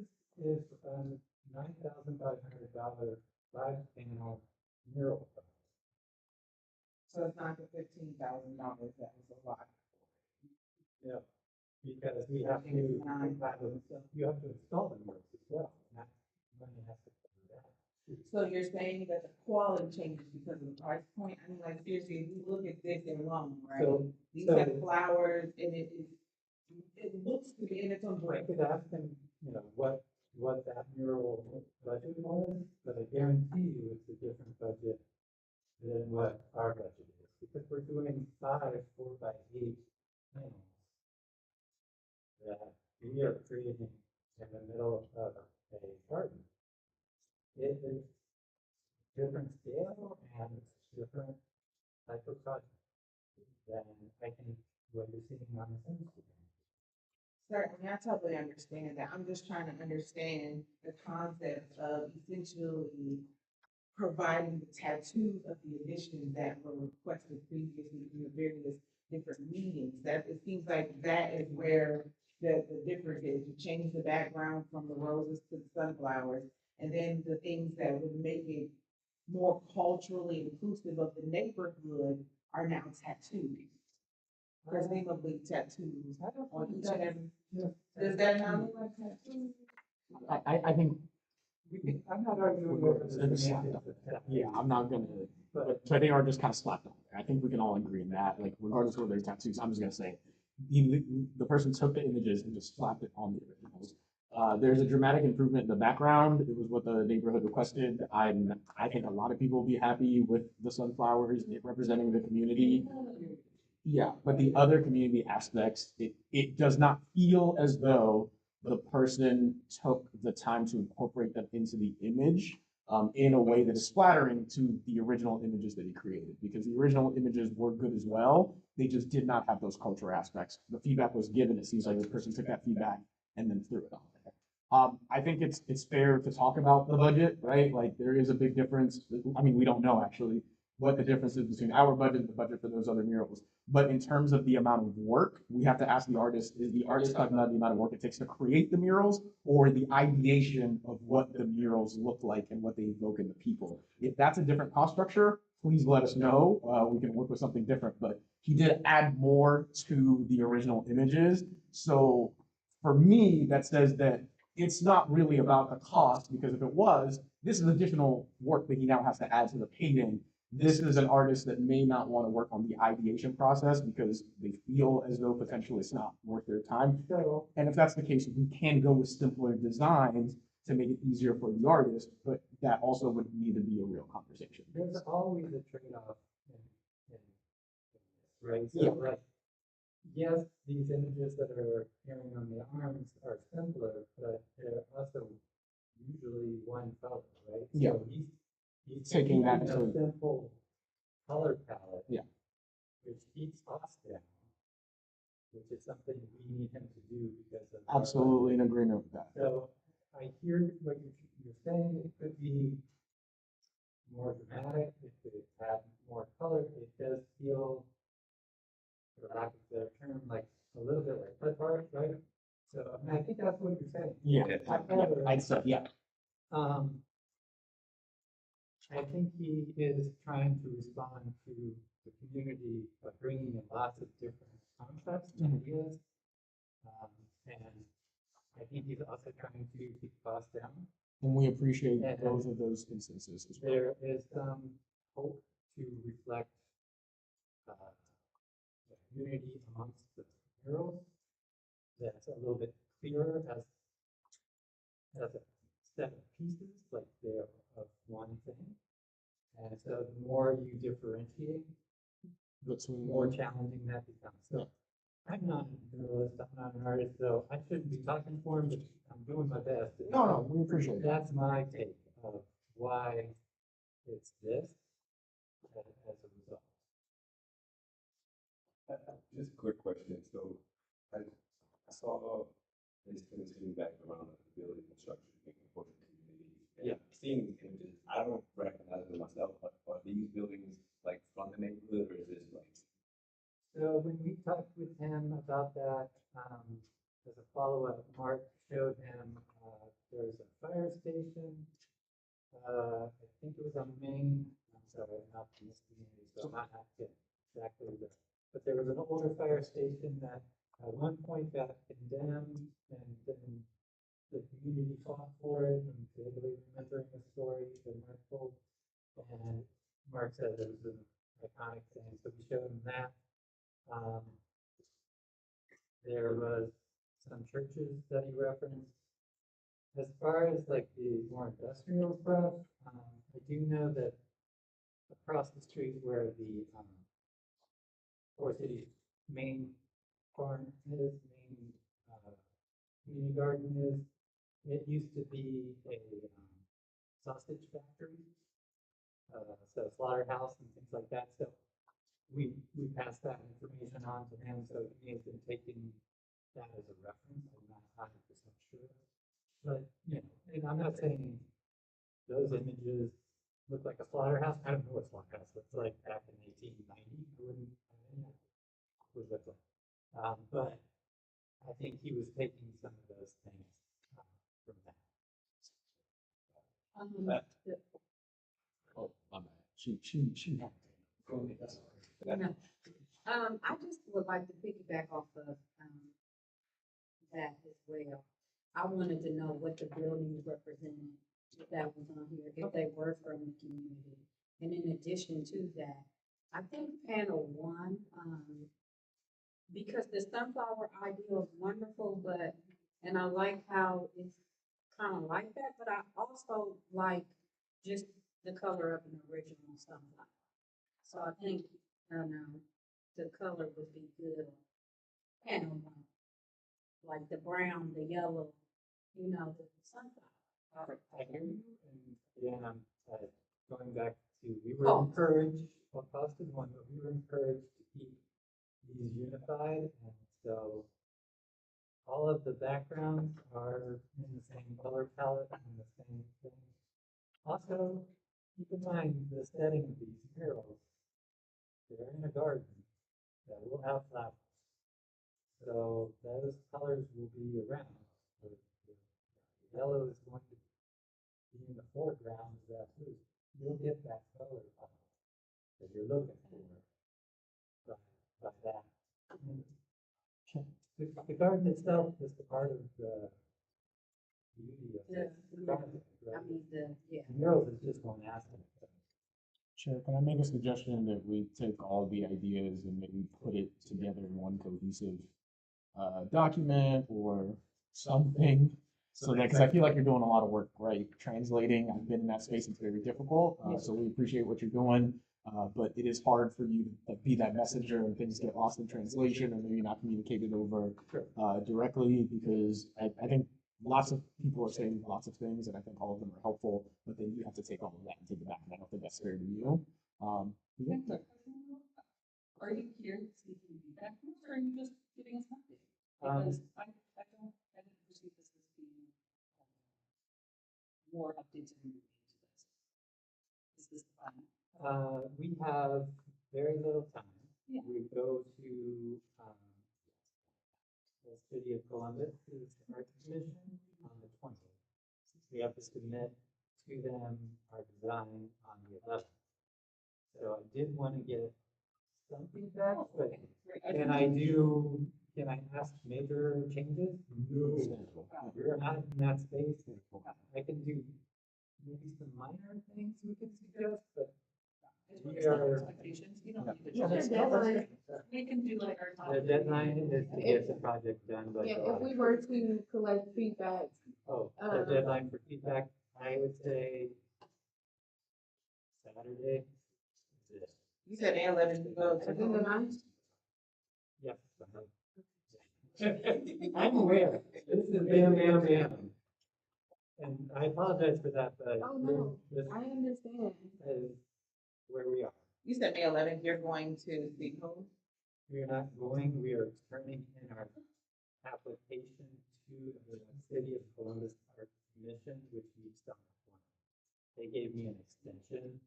$9,500 5-panel mural. So it's not the $15,000, that was a lot. Yeah, because we have to, you have to install the murals as well. and that money has to cover that. So you're saying that the quality changes because of the price point? I mean, like, seriously, if you look at this alone, right? So- These so- have flowers and it looks to be in its own I way. could ask them, you know, what that mural budget was, but I guarantee you it's a different budget than what our budget is, because we're doing 5 4x8 panels that we are creating in the middle of a garden. It is different scale and different type of project than I think what you're seeing on the Instagram. Certainly, I totally understand that. I'm just trying to understand the concept of essentially providing the tattoos of the editions that were requested previously in the various different meetings. That it seems like that is where the difference is. You change the background from the roses to the sunflowers, and then the things that would make it more culturally inclusive of the neighborhood are now tattooed. Presumably tattoos on each and every. Does that not look like tattoos? I think, I'm not arguing whether there's a semantics of that. yeah, I'm not gonna, but, so I think our just kind of slapped on there. I think we can all agree in that, like, regardless of whether there's tattoos, I'm just gonna say, the person took the images and just slapped it on the originals. There's a dramatic improvement in the background. It was what the neighborhood requested. I think a lot of people will be happy with the sunflowers representing the community. Yeah, but the other community aspects, it does not feel as though the person took the time to incorporate them into the image. in a way that is flattering to the original images that he created, because the original images were good as well. They just did not have those culture aspects. The feedback was given. It seems like the person took that feedback and then threw it on there. I think it's fair to talk about the budget, right? Like there is a big difference. I mean, we don't know actually what the difference is between our budget and the budget for those other murals. But in terms of the amount of work, we have to ask the artist, is the artist talking about the amount of work it takes to create the murals or the ideation of what the murals look like and what they evoke in the people? If that's a different cost structure, please let us know. We can work with something different, but he did add more to the original images. So for me, that says that it's not really about the cost, because if it was, this is additional work that he now has to add to the painting. This is an artist that may not want to work on the ideation process because they feel as though potentially it's not worth their time. And if that's the case, we can go with simpler designs to make it easier for the artist, but that also would need to be a real conversation. There's always a trade-off in this, right? Yeah. So like, yes, these images that are appearing on the arms are simpler, but they're also usually one color, right? Yeah. So he's Taking that a to- simple color palette. Yeah. Which keeps costs down, which is something we need him to do because of. our Absolutely in budget. agreement with that. So I hear what you're saying. It could be more dramatic. It could have more color. It does feel, for lack of a better term, like a little bit like clip art, right? So I mean, I think that's what you're saying. Yeah, I'd say, yeah. I think he is trying to respond to the community by bringing in lots of different concepts and ideas. And I think he's also trying to keep costs down. And we appreciate And both of those instances as well. There is some hope to reflect the community amongst the murals. That's a little bit clearer as a set of pieces, like they're of one thing. And so the more you differentiate, the more challenging that becomes. So I'm not a muralist, I'm not an artist, so I shouldn't be talking for him, but I'm doing my best. No, we appreciate that. That's my take of why it's this as a result. Just a quick question. So I saw this back around the building construction for the community. Yeah. Seeing these images, I don't recognize them myself, but are these buildings like from the neighborhood or is this like? So when we talked with him about that, as a follow-up, Mark showed him, there's a fire station. I think it was on Main, I'm sorry, not in this community, so I'm not get exactly the, but there was an older fire station that at one point got condemned, and then the community fought for it, and vaguely remembering the story that Mark told. And Mark said it was an iconic thing, so we showed him that. There was some churches that he referenced. As far as like the more industrial stuff, I do know that across the street where the Core City's main farm is, main community garden is, it used to be a sausage factory, so slaughterhouse and things like that. So we passed that information on to him, so he has been taking that as a reference. I'm not 100% sure. But, you know, and I'm not saying those images look like a slaughterhouse. I don't know what slaughterhouse looks like back in 1890. I wouldn't have any idea what it looked like. But I think he was taking some of those things from that. Oh, my bad. She. Go ahead. I just would like to piggyback off of, that as well. I wanted to know what the buildings represented, if that was on here, if they were from the community. And in addition to that, I think panel one, because the sunflower idea is wonderful, but, and I like how it's kind of like that, but I also like just the color of an original sunflower. So I think, the color would be good. Panel one, like the brown, the yellow, the sunflower. I hear you, and again, I'm going back to, we were encouraged, well, posted one, but we were encouraged to keep these unified, and so all of the backgrounds are in the same color palette and the same thing. Also, keep in mind the setting of these murals. They're in a garden that will have flowers. So those colors will be around. The yellow is going to be in the foreground of that blue. You'll get that color palette that you're looking for by that. And the garden itself is the part of the beauty of the project, right? I mean, yeah. The murals is just one aspect of it. Chair, can I make a suggestion that we take all the ideas and maybe put it together in one cohesive document or something? So that, because I feel like you're doing a lot of work, right? Translating, I've been in that space, it's very difficult. So we appreciate what you're doing. But it is hard for you to be that messenger and things get lost in translation or maybe not communicated over directly, because I think lots of people are saying lots of things and I think all of them are helpful, but then you have to take all of that and take it back, and I don't think that's fair to you. Yeah. Are you here seeking feedback from us, or are you just giving us an update? Because I didn't perceive this as being more updates and moving into this. Is this the plan? We have very little time. Yeah. We go to the city of Columbus's art commission on the 20th. We have to submit to them our design on the 11th. So I did want to get some feedback, but can I ask major changes? No. We're not in that space. I can do maybe some minor things we can suggest, but we are. Expectations, you don't need to. Yeah, there's deadline. We can do like our. The deadline is to get the project done by Yeah, July. if we were to collect feedback, Oh, the deadline for feedback, I would say Saturday. You said May 11th, we go to. within the month. Yep. I'm aware, this is bam, bam, bam. And I apologize for that, but Oh, no, this I understand. is where we are. You said May 11th, you're going to the home? We are not going, we are turning in our application to the City of Columbus Art Commission, which meets on the 20th. They gave me an extension.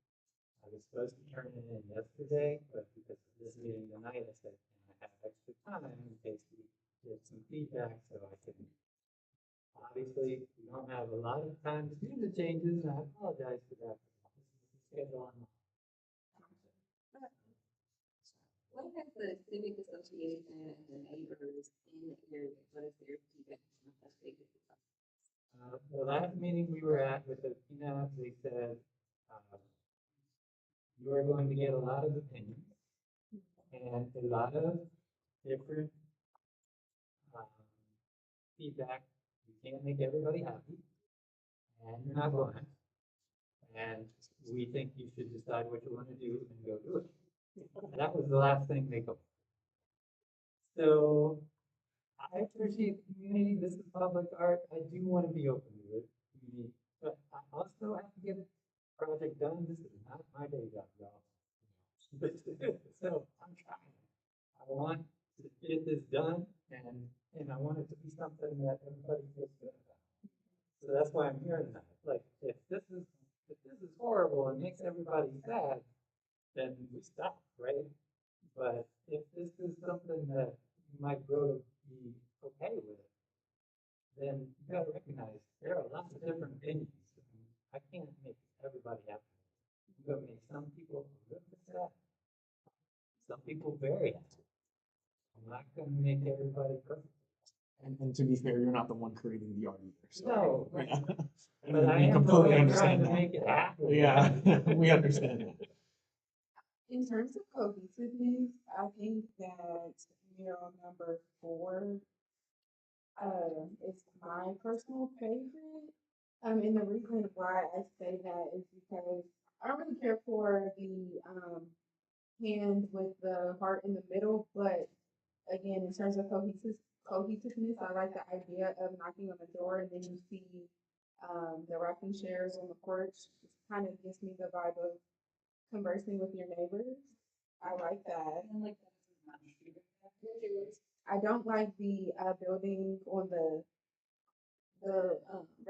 I was supposed to turn it in yesterday, but because of this meeting tonight, I said, can I have extra time in case we get some feedback, so I can. Obviously, we don't have a lot of time to do the changes, and I apologize for that. This is the schedule I'm on. What has the civic association and the neighbors in the area, what is their feedback on the civic? The last meeting we were at with the PNAP, they said, you are going to get a lot of opinions and a lot of different feedback. You can't make everybody happy, and you're not going to. And we think you should decide what you want to do and go do it. And that was the last thing they go. So I appreciate the community. This is public art. I do want to be open to it, but I also have to get a project done. This is not my day job, y'all. So I'm trying. I want to get this done, and I want it to be something that everybody feels good about. So that's why I'm here tonight. Like, if this is horrible and makes everybody sad, then we stop, right? But if this is something that you might grow to be okay with, then you gotta recognize there are lots of different opinions. I can't make everybody happy. I'm gonna make some people a little bit sad. Some people very happy. I'm not gonna make everybody perfect. And to be fair, you're not the one creating the art either. So, No, yeah. but I We am completely trying understand to that. make it happen. Yeah, we understand that. In terms of cohesiveness, I think that mural number 4 is my personal favorite. And the reason why I say that is because I don't really care for the hand with the heart in the middle, but again, in terms of cohesiveness, I like the idea of knocking on the door and then you see The rocking chairs on the porch kind of gives me the vibe of conversing with your neighbors. I like that. I don't like the building on the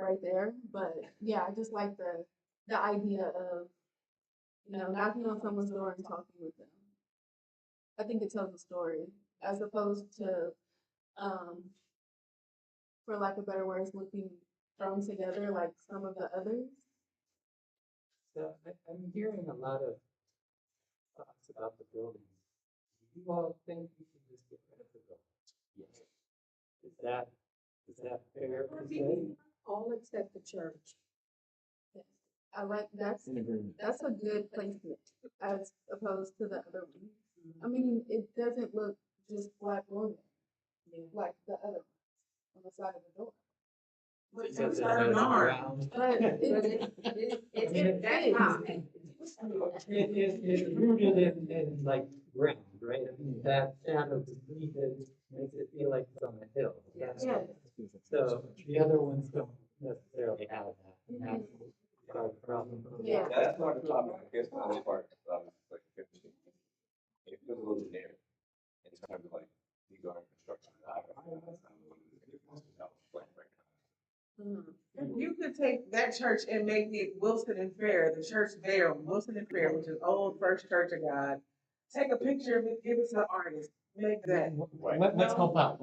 right there, but yeah, I just like the idea of knocking on someone's door and talking with them. I think it tells a story as opposed to for lack of better words, looking thrown together like some of the others. So I'm hearing a lot of thoughts about the building. Do you all think we should just get rid of the building? Yes. Is that fair to say? All except the church. I like that's In agreement. that's a good placement as opposed to the other one. I mean, it doesn't look just black on it, like the other ones on the side of the door. Because It's an arm. But It's that high. It's rooted in like ground, right? I mean, that shadow to me that makes it feel like it's on a hill. Yeah. So the other ones don't necessarily have that. And that's part of the problem. Yeah. That's part of the problem, I guess, the only part, like, it feels a little generic in terms of like, these are construction. You could take that church and make it Wilson and Fair, the church there, on Wilson and Fair, which is old First Church of God. Take a picture of it, give it to the artist, make that. Let's help out,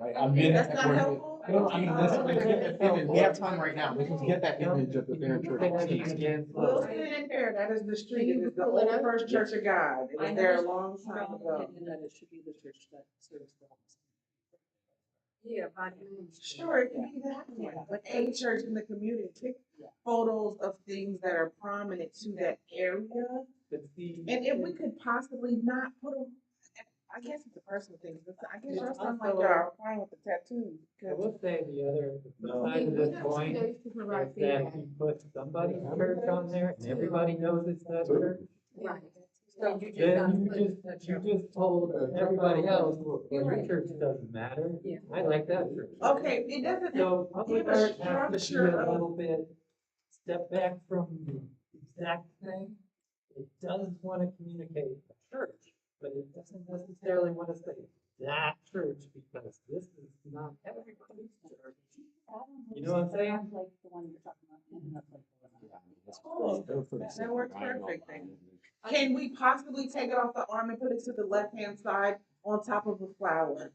right? I'm in. That's not helpful? No, I mean, let's get the image, we have time right now, let's just get that image of the Fair Church. Wilson and Fair, that is the street, it is the old First Church of God, it was there a long time ago. That it should be the church that serves the homeless. Yeah, body. Sure, it can be that one, but a church in the community, take photos of things that are prominent to that area. But see, And if we could possibly not put them, I guess it's a personal thing, but I guess y'all sound like y'all are fine with the tattoos. I will say the other No. side of We this have 2 coin days to is provide that feedback. you put somebody's church on there and everybody knows it's that church. Right. So you just. Then you just told everybody else, well, your church doesn't matter. Yeah. I like that church. Okay, it doesn't, So public give a art has to be structure a of- little bit step back from the exact thing. It does want to communicate a church, but it doesn't necessarily want to say that church because this is not everybody's church. You know what I'm saying? Like the one you're talking about, and that's like the Oh, that works perfect then. Can we possibly take it off the arm and put it to the left-hand side on top of a flower?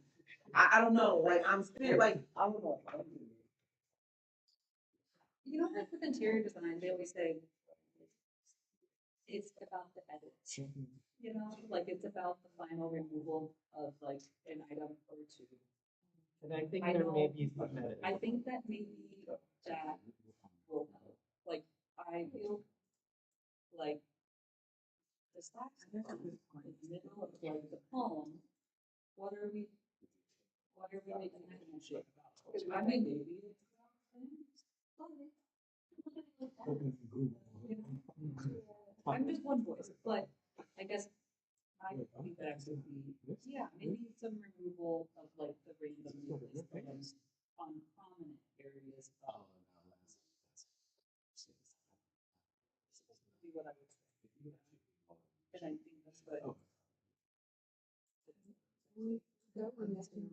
I don't know, like, I'm still like, I don't know. You know, like with interior design, they always say it's about the edits. You know, like it's about the final removal of like an item or two. And I think I there may know. be some edit. I think that maybe that will help. Like, I feel like the stocks in the middle of like the poem, what are we making that shape about? I mean, maybe it's about things, I'm just one voice, but I guess my feedback would be, yeah, maybe some removal of like the random items on prominent areas of. Be what I would say. And I think that's what. That one is in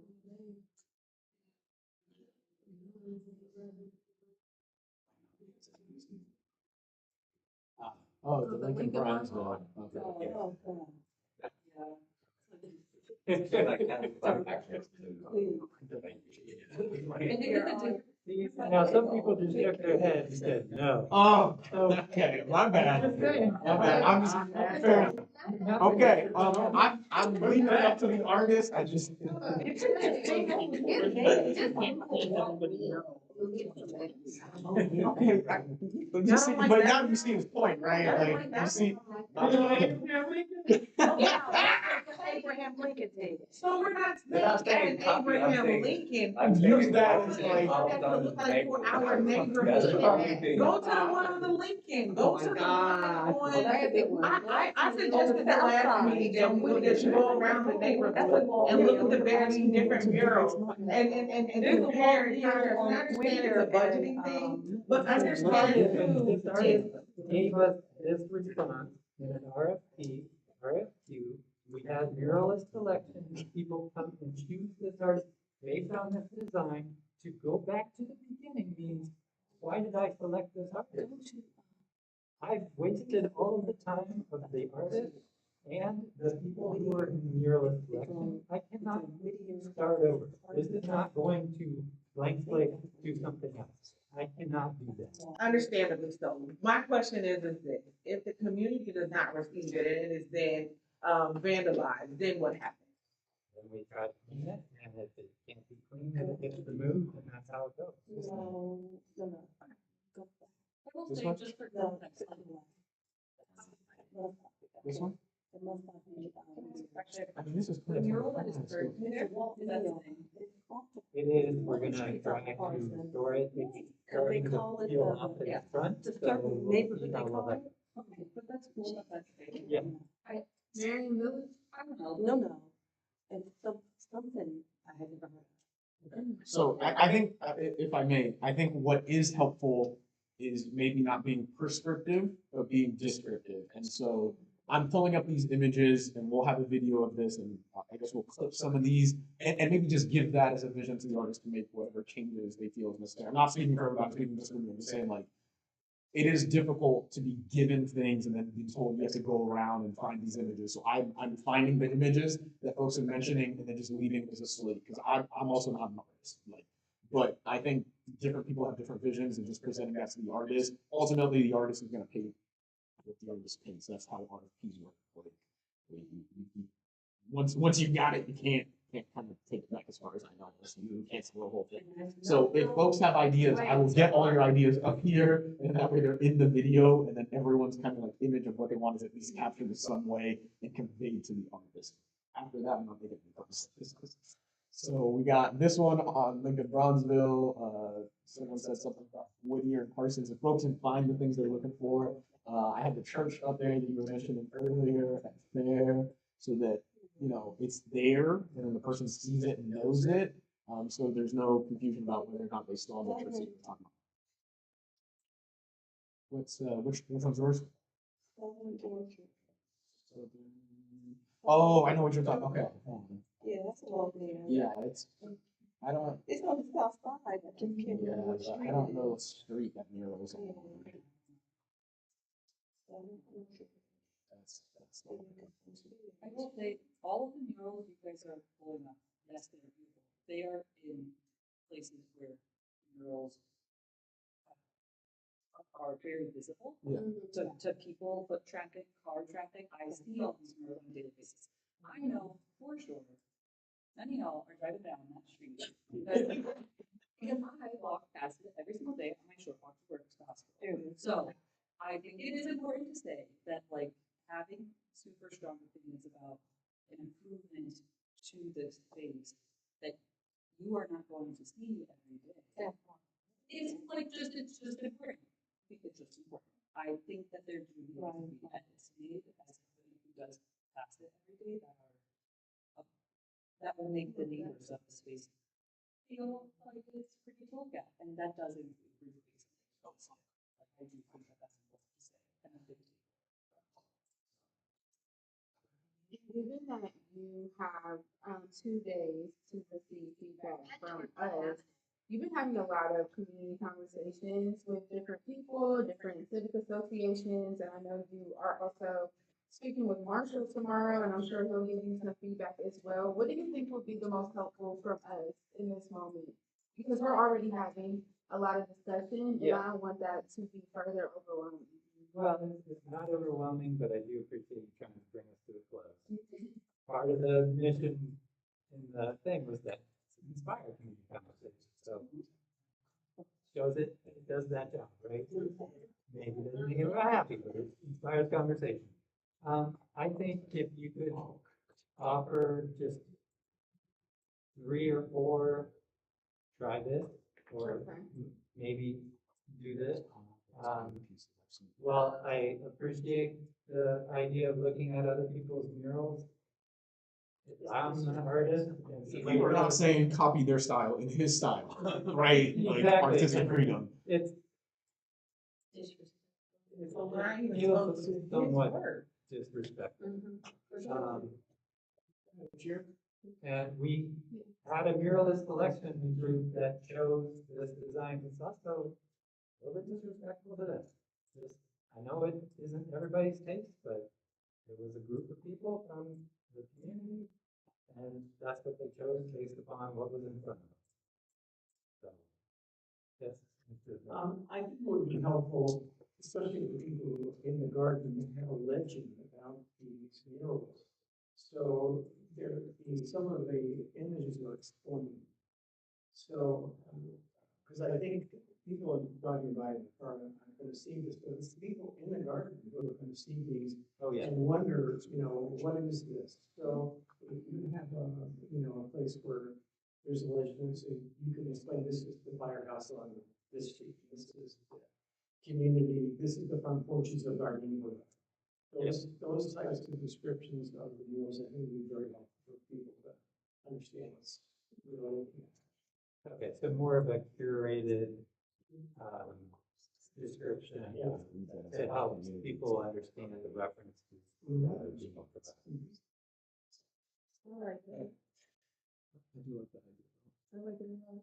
Oh, the Lincoln Brownsville. Okay. Oh, oh, yeah. Now, some people just shook their head and said no. Oh, okay, my bad. My bad. I'm just, fair. Okay, I'm leaving it up to the artist, I just. Okay, but now you see his point, right? Like, you see, Abraham Lincoln did. So we're not They're not saying saying copy, I'm Abraham saying- Lincoln. I'm Use saying- that I'm as saying like- all That done look in like for our That's neighborhood. the only thing. Go to the one on the Lincoln, go to the one on, I suggested the last meeting that we would just go around the neighborhood and look at the various different murals and compare and contrast. I understand it's a budgeting thing, but understand too is Gave us this response in an RFQ. We had muralist selection, people come and choose this artist based on this design. To go back to the beginning means, why did I select this artist? I've wasted all of the time of the artist and the people who are in the muralist selection. I cannot start over. This is not going to blank slate do something else. I cannot do that. understandably so. My question is this, if the community does not receive it and it is then vandalized, then what happens? Then we try to clean it, and if it can't be cleaned, then it gets removed, and that's how it goes. This Say one? just for context, This one? Actually, I mean, this is. the mural that is burned there, that's the thing. It is, we're gonna try to store it, it's starting to peel off at the front, so we'll see how well that. Okay, but that's cool, that that's big. Yeah. Marion Village? I don't know. No. It's something I had never heard of. So I think, if I may, I think what is helpful is maybe not being prescriptive, but being descriptive. And so I'm pulling up these images and we'll have a video of this and I guess we'll clip some of these and maybe just give that as a vision to the artist to make whatever changes they feel is necessary. I'm not speaking for everybody, I'm speaking just for me. I'm just saying like, it is difficult to be given things and then be told you have to go around and find these images. So I'm finding the images that folks are mentioning and then just leaving it as a slate, because I'm also not an artist. Like, but I think different people have different visions and just presenting that to the artist. Ultimately, the artist is going to pay what the artist pays. That's how RFPs work. Like, once you got it, you can't kind of take it back as far as I know. So you can't steal the whole thing. So if folks have ideas, I will get all your ideas up here, and that way they're in the video, and then everyone's kind of like image of what they want is at least captured in some way and conveyed to the artist. After that, I'm not making any purpose. So we got this one on Lincoln Bronzeville. Someone said something about Whittier and Parsons. If folks can find the things they're looking for, I had the church up there that you were mentioning earlier at Fair, so that it's there, and then the person sees it and knows it. So there's no confusion about whether or not they still have the church that you're talking about. Which one's yours? Oh, I know what you're talking. Okay. Yeah, that's all there. Yeah, it's. I don't. It's on the south side. I just can't Yeah, remember what but street. I don't know what street that mural is on. That's. I will say, all of the murals you guys are pulling up, yes, they're beautiful. They are in places where murals are very visible. Yeah. To people, foot traffic, car traffic, I see all these murals on a daily basis. I know for sure, none of y'all are driving down that street because I walk past it every single day on my short walk to work to the hospital. So I think it is important to say that like having super strong opinions about an improvement to this space that you are not going to see every day. It's like it's just important. I think it's just important. I think that there do need to be edits made as somebody who does pass it every day that will make the neighbors of the space feel like it's pretty to look at, and that does improve the space. I do think that that's important to say and a big deal. Given that you have 2 days to receive feedback from us, you've been having a lot of community conversations with different people, different civic associations, and I know you are also speaking with Marshall tomorrow, and I'm sure he'll give you some feedback as well. What do you think would be the most helpful from us in this moment? Because we're already having a lot of discussion, and I don't want that to be further overwhelming. Well, it's not overwhelming, but I do appreciate you trying to bring us to a close. Part of the mission in the thing was that to inspire community conversation. So shows it does that job, right? Maybe it doesn't make everyone happy, but it inspires conversation. I think if you could offer just 3 or 4, try this, or Okay. maybe do this. Well, I appreciate the idea of looking at other people's murals. I'm an artist. And We were not saying copy their style in his style, right? Like Exactly. artistic freedom. It's So Ryan is feels supposed to his somewhat word. disrespectful. Mm-hmm. Um, And we had a muralist collection group that chose this design. It's also a little bit disrespectful to them. Just, I know it isn't everybody's taste, but it was a group of people from the community, and that's what they chose based upon what was in front of them. So, yes, Mr. I think it would be helpful, especially the people in the garden that have a legend about these murals. So some of the images are explained. So, because I think people are driving by in the car are going to see this, but it's people in the garden who are going to see these Oh, yeah. and wonder, what is this? So if you have a place where there's a legend, so you can explain this is the firehouse on this street, this is the community, this is the front porches of our neighborhood. Those types of descriptions of the murals, I think would be very helpful for people to understand what's really looking at. Okay, so more of a curated description to help people understand the references. I like that. I do like that idea. I like it a lot.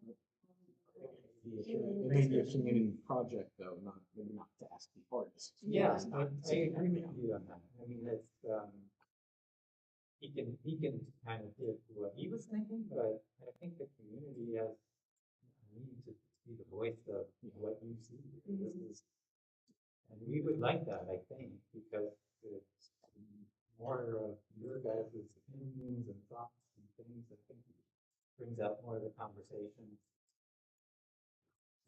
It may be a community project though, maybe not to ask the artists. Yeah, It's I not- agree with you on that. I mean, it's, he can kind of give what he was thinking, but I think the community has a need to be the voice of what you see. This is, and we would like that, I think, because it's more of your guys' opinions and thoughts and things. I think brings out more of the conversation.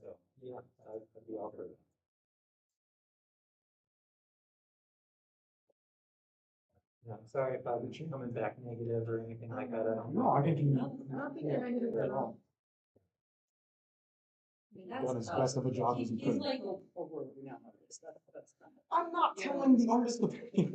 So, yeah, I'd be all for that. Yeah, I'm sorry if I'm coming back negative or anything like that. I don't know. No, I think you. I don't think you're negative at all. Done as best of a job as you He's could. like a world-renowned artist, that's kind of. I'm not telling the artist to paint.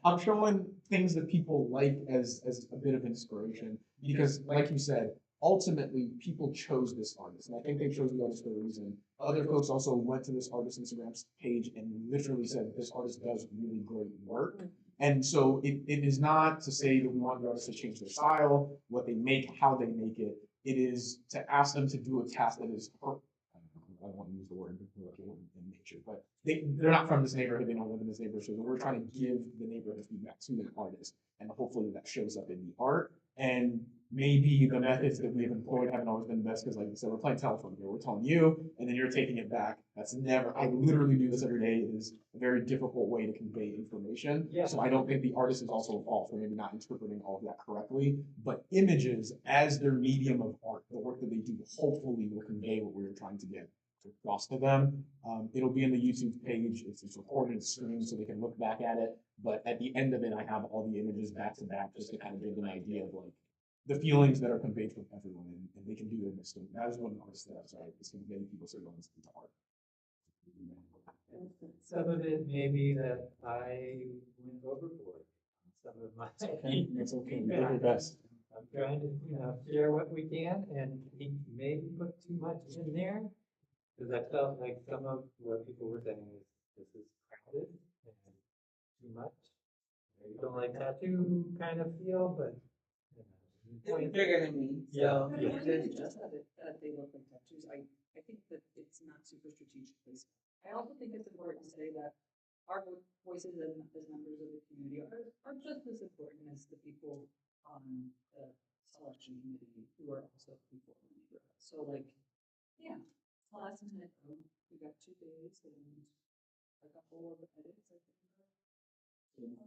I'm showing things that people like as a bit of inspiration. Because like you said, ultimately people chose this artist. And I think they chose the artist for a reason. Other folks also went to this artist's Instagram page and literally said this artist does really great work. And so it is not to say that we want the artists to change their style, what they make, how they make it. It is to ask them to do a task that is, I don't want to use the word in nature, but they're not from this neighborhood, they don't live in this neighborhood, so we're trying to give the neighborhood feedback to the artist, and hopefully that shows up in the art. And maybe the methods that we've employed haven't always been the best, because like you said, we're playing telephone here, we're telling you, and then you're taking it back. That's never, I literally do this every day. It is a very difficult way to convey information. Yeah. So I don't think the artist is also at fault for maybe not interpreting all of that correctly, but images as their medium of art, the work that they do, hopefully will convey what we were trying to get across to them. It'll be in the YouTube page. It's recorded, it's streamed, so they can look back at it. But at the end of it, I have all the images back to back, just to kind of give them an idea of like the feelings that are conveyed from everyone, and they can do their mistake. That is what an artist does, right? It's conveying people's feelings into art. Some of it may be that I went overboard. Some of my. That's okay. You did your best. I'm trying to, share what we can, and he maybe put too much in there. Because I felt like some of what people were saying is, this is crowded and too much. You don't like tattoo kind of feel, but. They're bigger than me, Yeah. so. Yeah. Just that they look like tattoos, I think that it's not super strategically. I also think it's important to say that our voices as members of the community are just as important as the people on the selection committee who are also people in the neighborhood. So like, yeah, last minute, we got 2 days and a couple of edits, I think.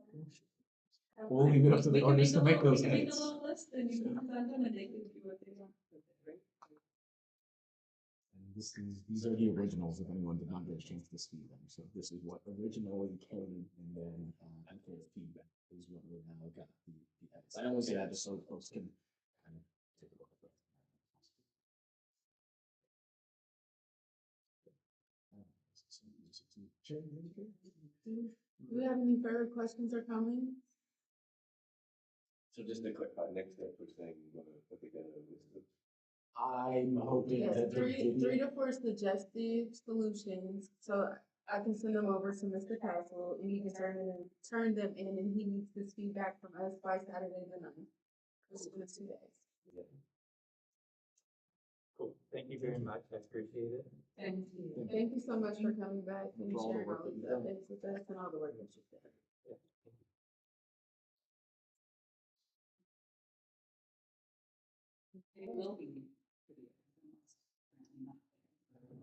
We'll leave it up to the artists to make those We can make edits. a little list and you can present them and they can do what they want with it, right? these are the originals if anyone did not get a chance to see them. So this is what originally came, and then after feedback is what we now got the edits. I only say that just so folks can kind of take a look at that. Do we have any further questions or comments? So just to clarify, next step, we're saying we're gonna put together a list of. I'm hoping Yes, that the three video. to four suggested solutions, so I can send them over to Mr. Castle, and he can turn them in, and he needs this feedback from us by Saturday the 9th, which is in 2 days. Cool, thank you very much, I appreciate it. Thank you. Thank you so much for coming back and For all the sharing work all that these you've done. updates with us and all the work that you've done. It will be.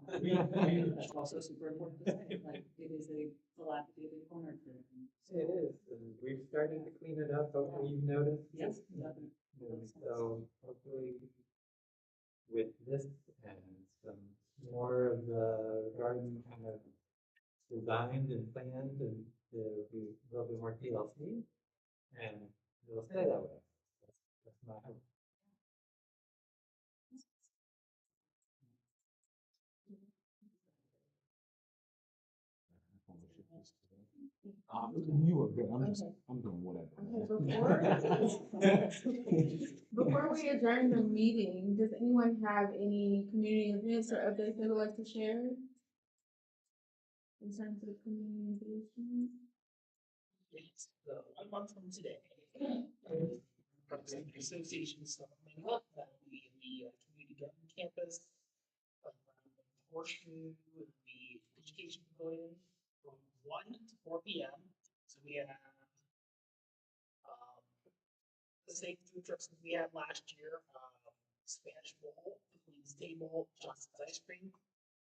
That's also super important to say, like, it is a dilapidated corner currently. It is, and we've started to clean it up, hopefully you've noticed. Yes, definitely. And so hopefully with this and some more of the garden kind of designed and planned, and there'll be a little bit more TLC, and it'll stay that way. That's my hope. You were good. I'm doing whatever. Okay, before we adjourn the meeting, does anyone have any community events or updates they would like to share? In terms of community engagement? Yes, so 1 month from today, Representative Association stuff coming up, that will be in the community government campus, around horseshoe, the education pavilion, from 1 to 4 p.m. So we have the same food trucks that we had last year, Spanish Bowl, the Queen's Table, Johnson's Ice Cream,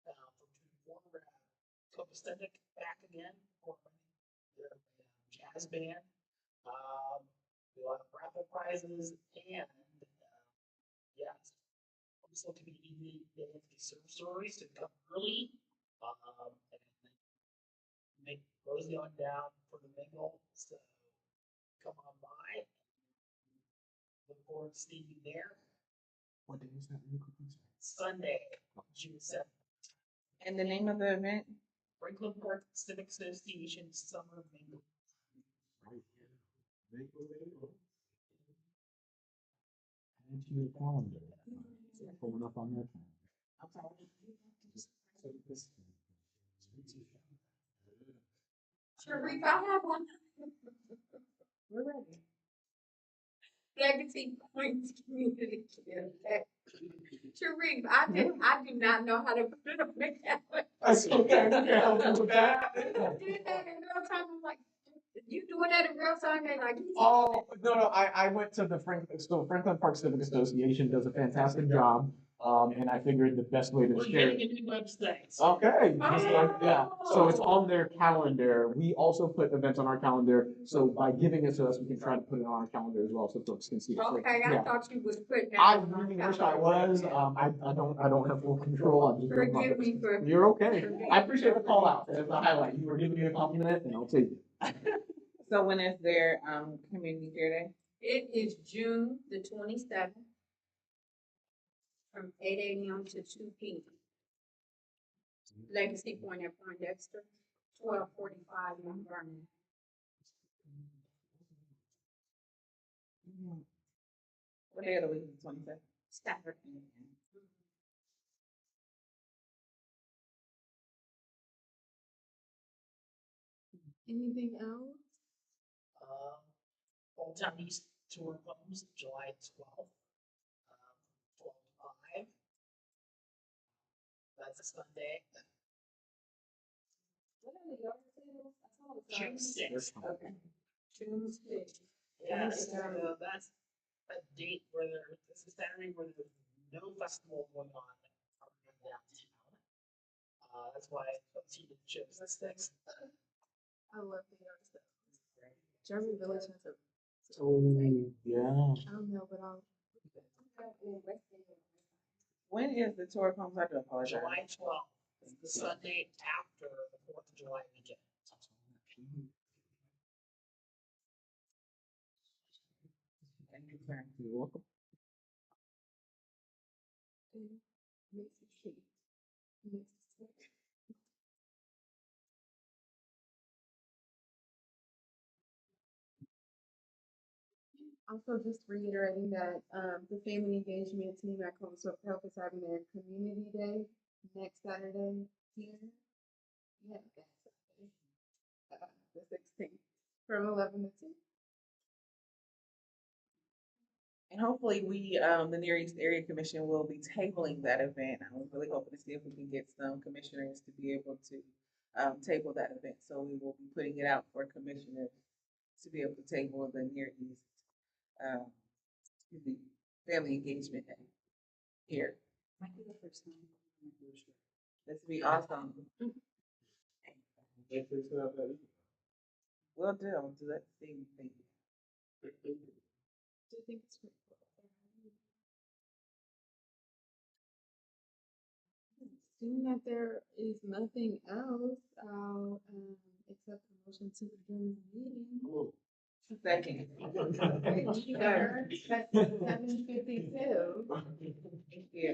from 2 to 4. We're gonna have Copacetic back again for their jazz band. We'll have raffle prizes, and yeah, also to be evening, they have to serve stories to come early, and make Rosie on down for the mingle. So come on by. Look forward to seeing you there. What day is that? Really quickly? Sunday, June 7th. And the name of the event? Franklin Park Civic Association Summer Mingle. Right here. Add to your calendar. Pulling up on their calendar. Sharif, I have one. We're ready. Legacy Points Community Care. Sharif, I do not know how to put it on the calendar. That's okay. I can help you with that. I did that in real time. I'm like, you doing that in real time? And like, Oh, no, I went to the Franklin Park Civic Association does a fantastic job. And I figured the best way to We're share. getting a new website. Okay, just like, yeah, so it's on their calendar. We also put events on our calendar, so by giving it to us, we can try to put it on our calendar as well, so folks can see it. So, okay, I yeah. thought you was putting that. I on our really wish I calendar. was, I don't have full control. I'm just doing my Forgive me best. for. You're okay. I appreciate the call out. As a highlight, you were giving me a compliment, and I'll take it. So when is their, community care day? It is June the 27th. From 8 a.m. to 2 p.m. Legacy Point at Poindexter, 1245 in Vernon. What day of the week is 27th? Saturday. Anything else? Old Town East Tour comes July 12th. 12 to 5. That's a Sunday. What are the yard sales? I saw the June sign. 6th. Okay. June 6th. Yes, that's a date where this is Saturday where there's no festival going on downtown. That's why Tina chose this next. I love the yard sales. German Village has a. Oh, yeah. I don't know, but I'll. When is the tour comes? I do apologize. July 12th, is the Sunday after the 4th of July weekend. Thank you, sir. You're welcome. Makes it cute. Makes it sweet. Also, just reiterating that, the family engagement team at Columbus Public Health is having their community day next Saturday here. Yeah, that's Saturday, the 16th, from 11 to 2. And hopefully we, the Near East Area Commission will be tabling that event. I was really hoping to see if we can get some commissioners to be able to table that event. So we will be putting it out for commissioners to be able to table the Near East, excuse me, Family Engagement Day here. Might be the first time. I'm not really sure. This would be awesome. Will do. I'll do that same thing. Do you think it's pretty cool? Seeing that there is nothing else, I'll accept the motion to adjourn the meeting. Second. Sure, that's 7:52. Thank you.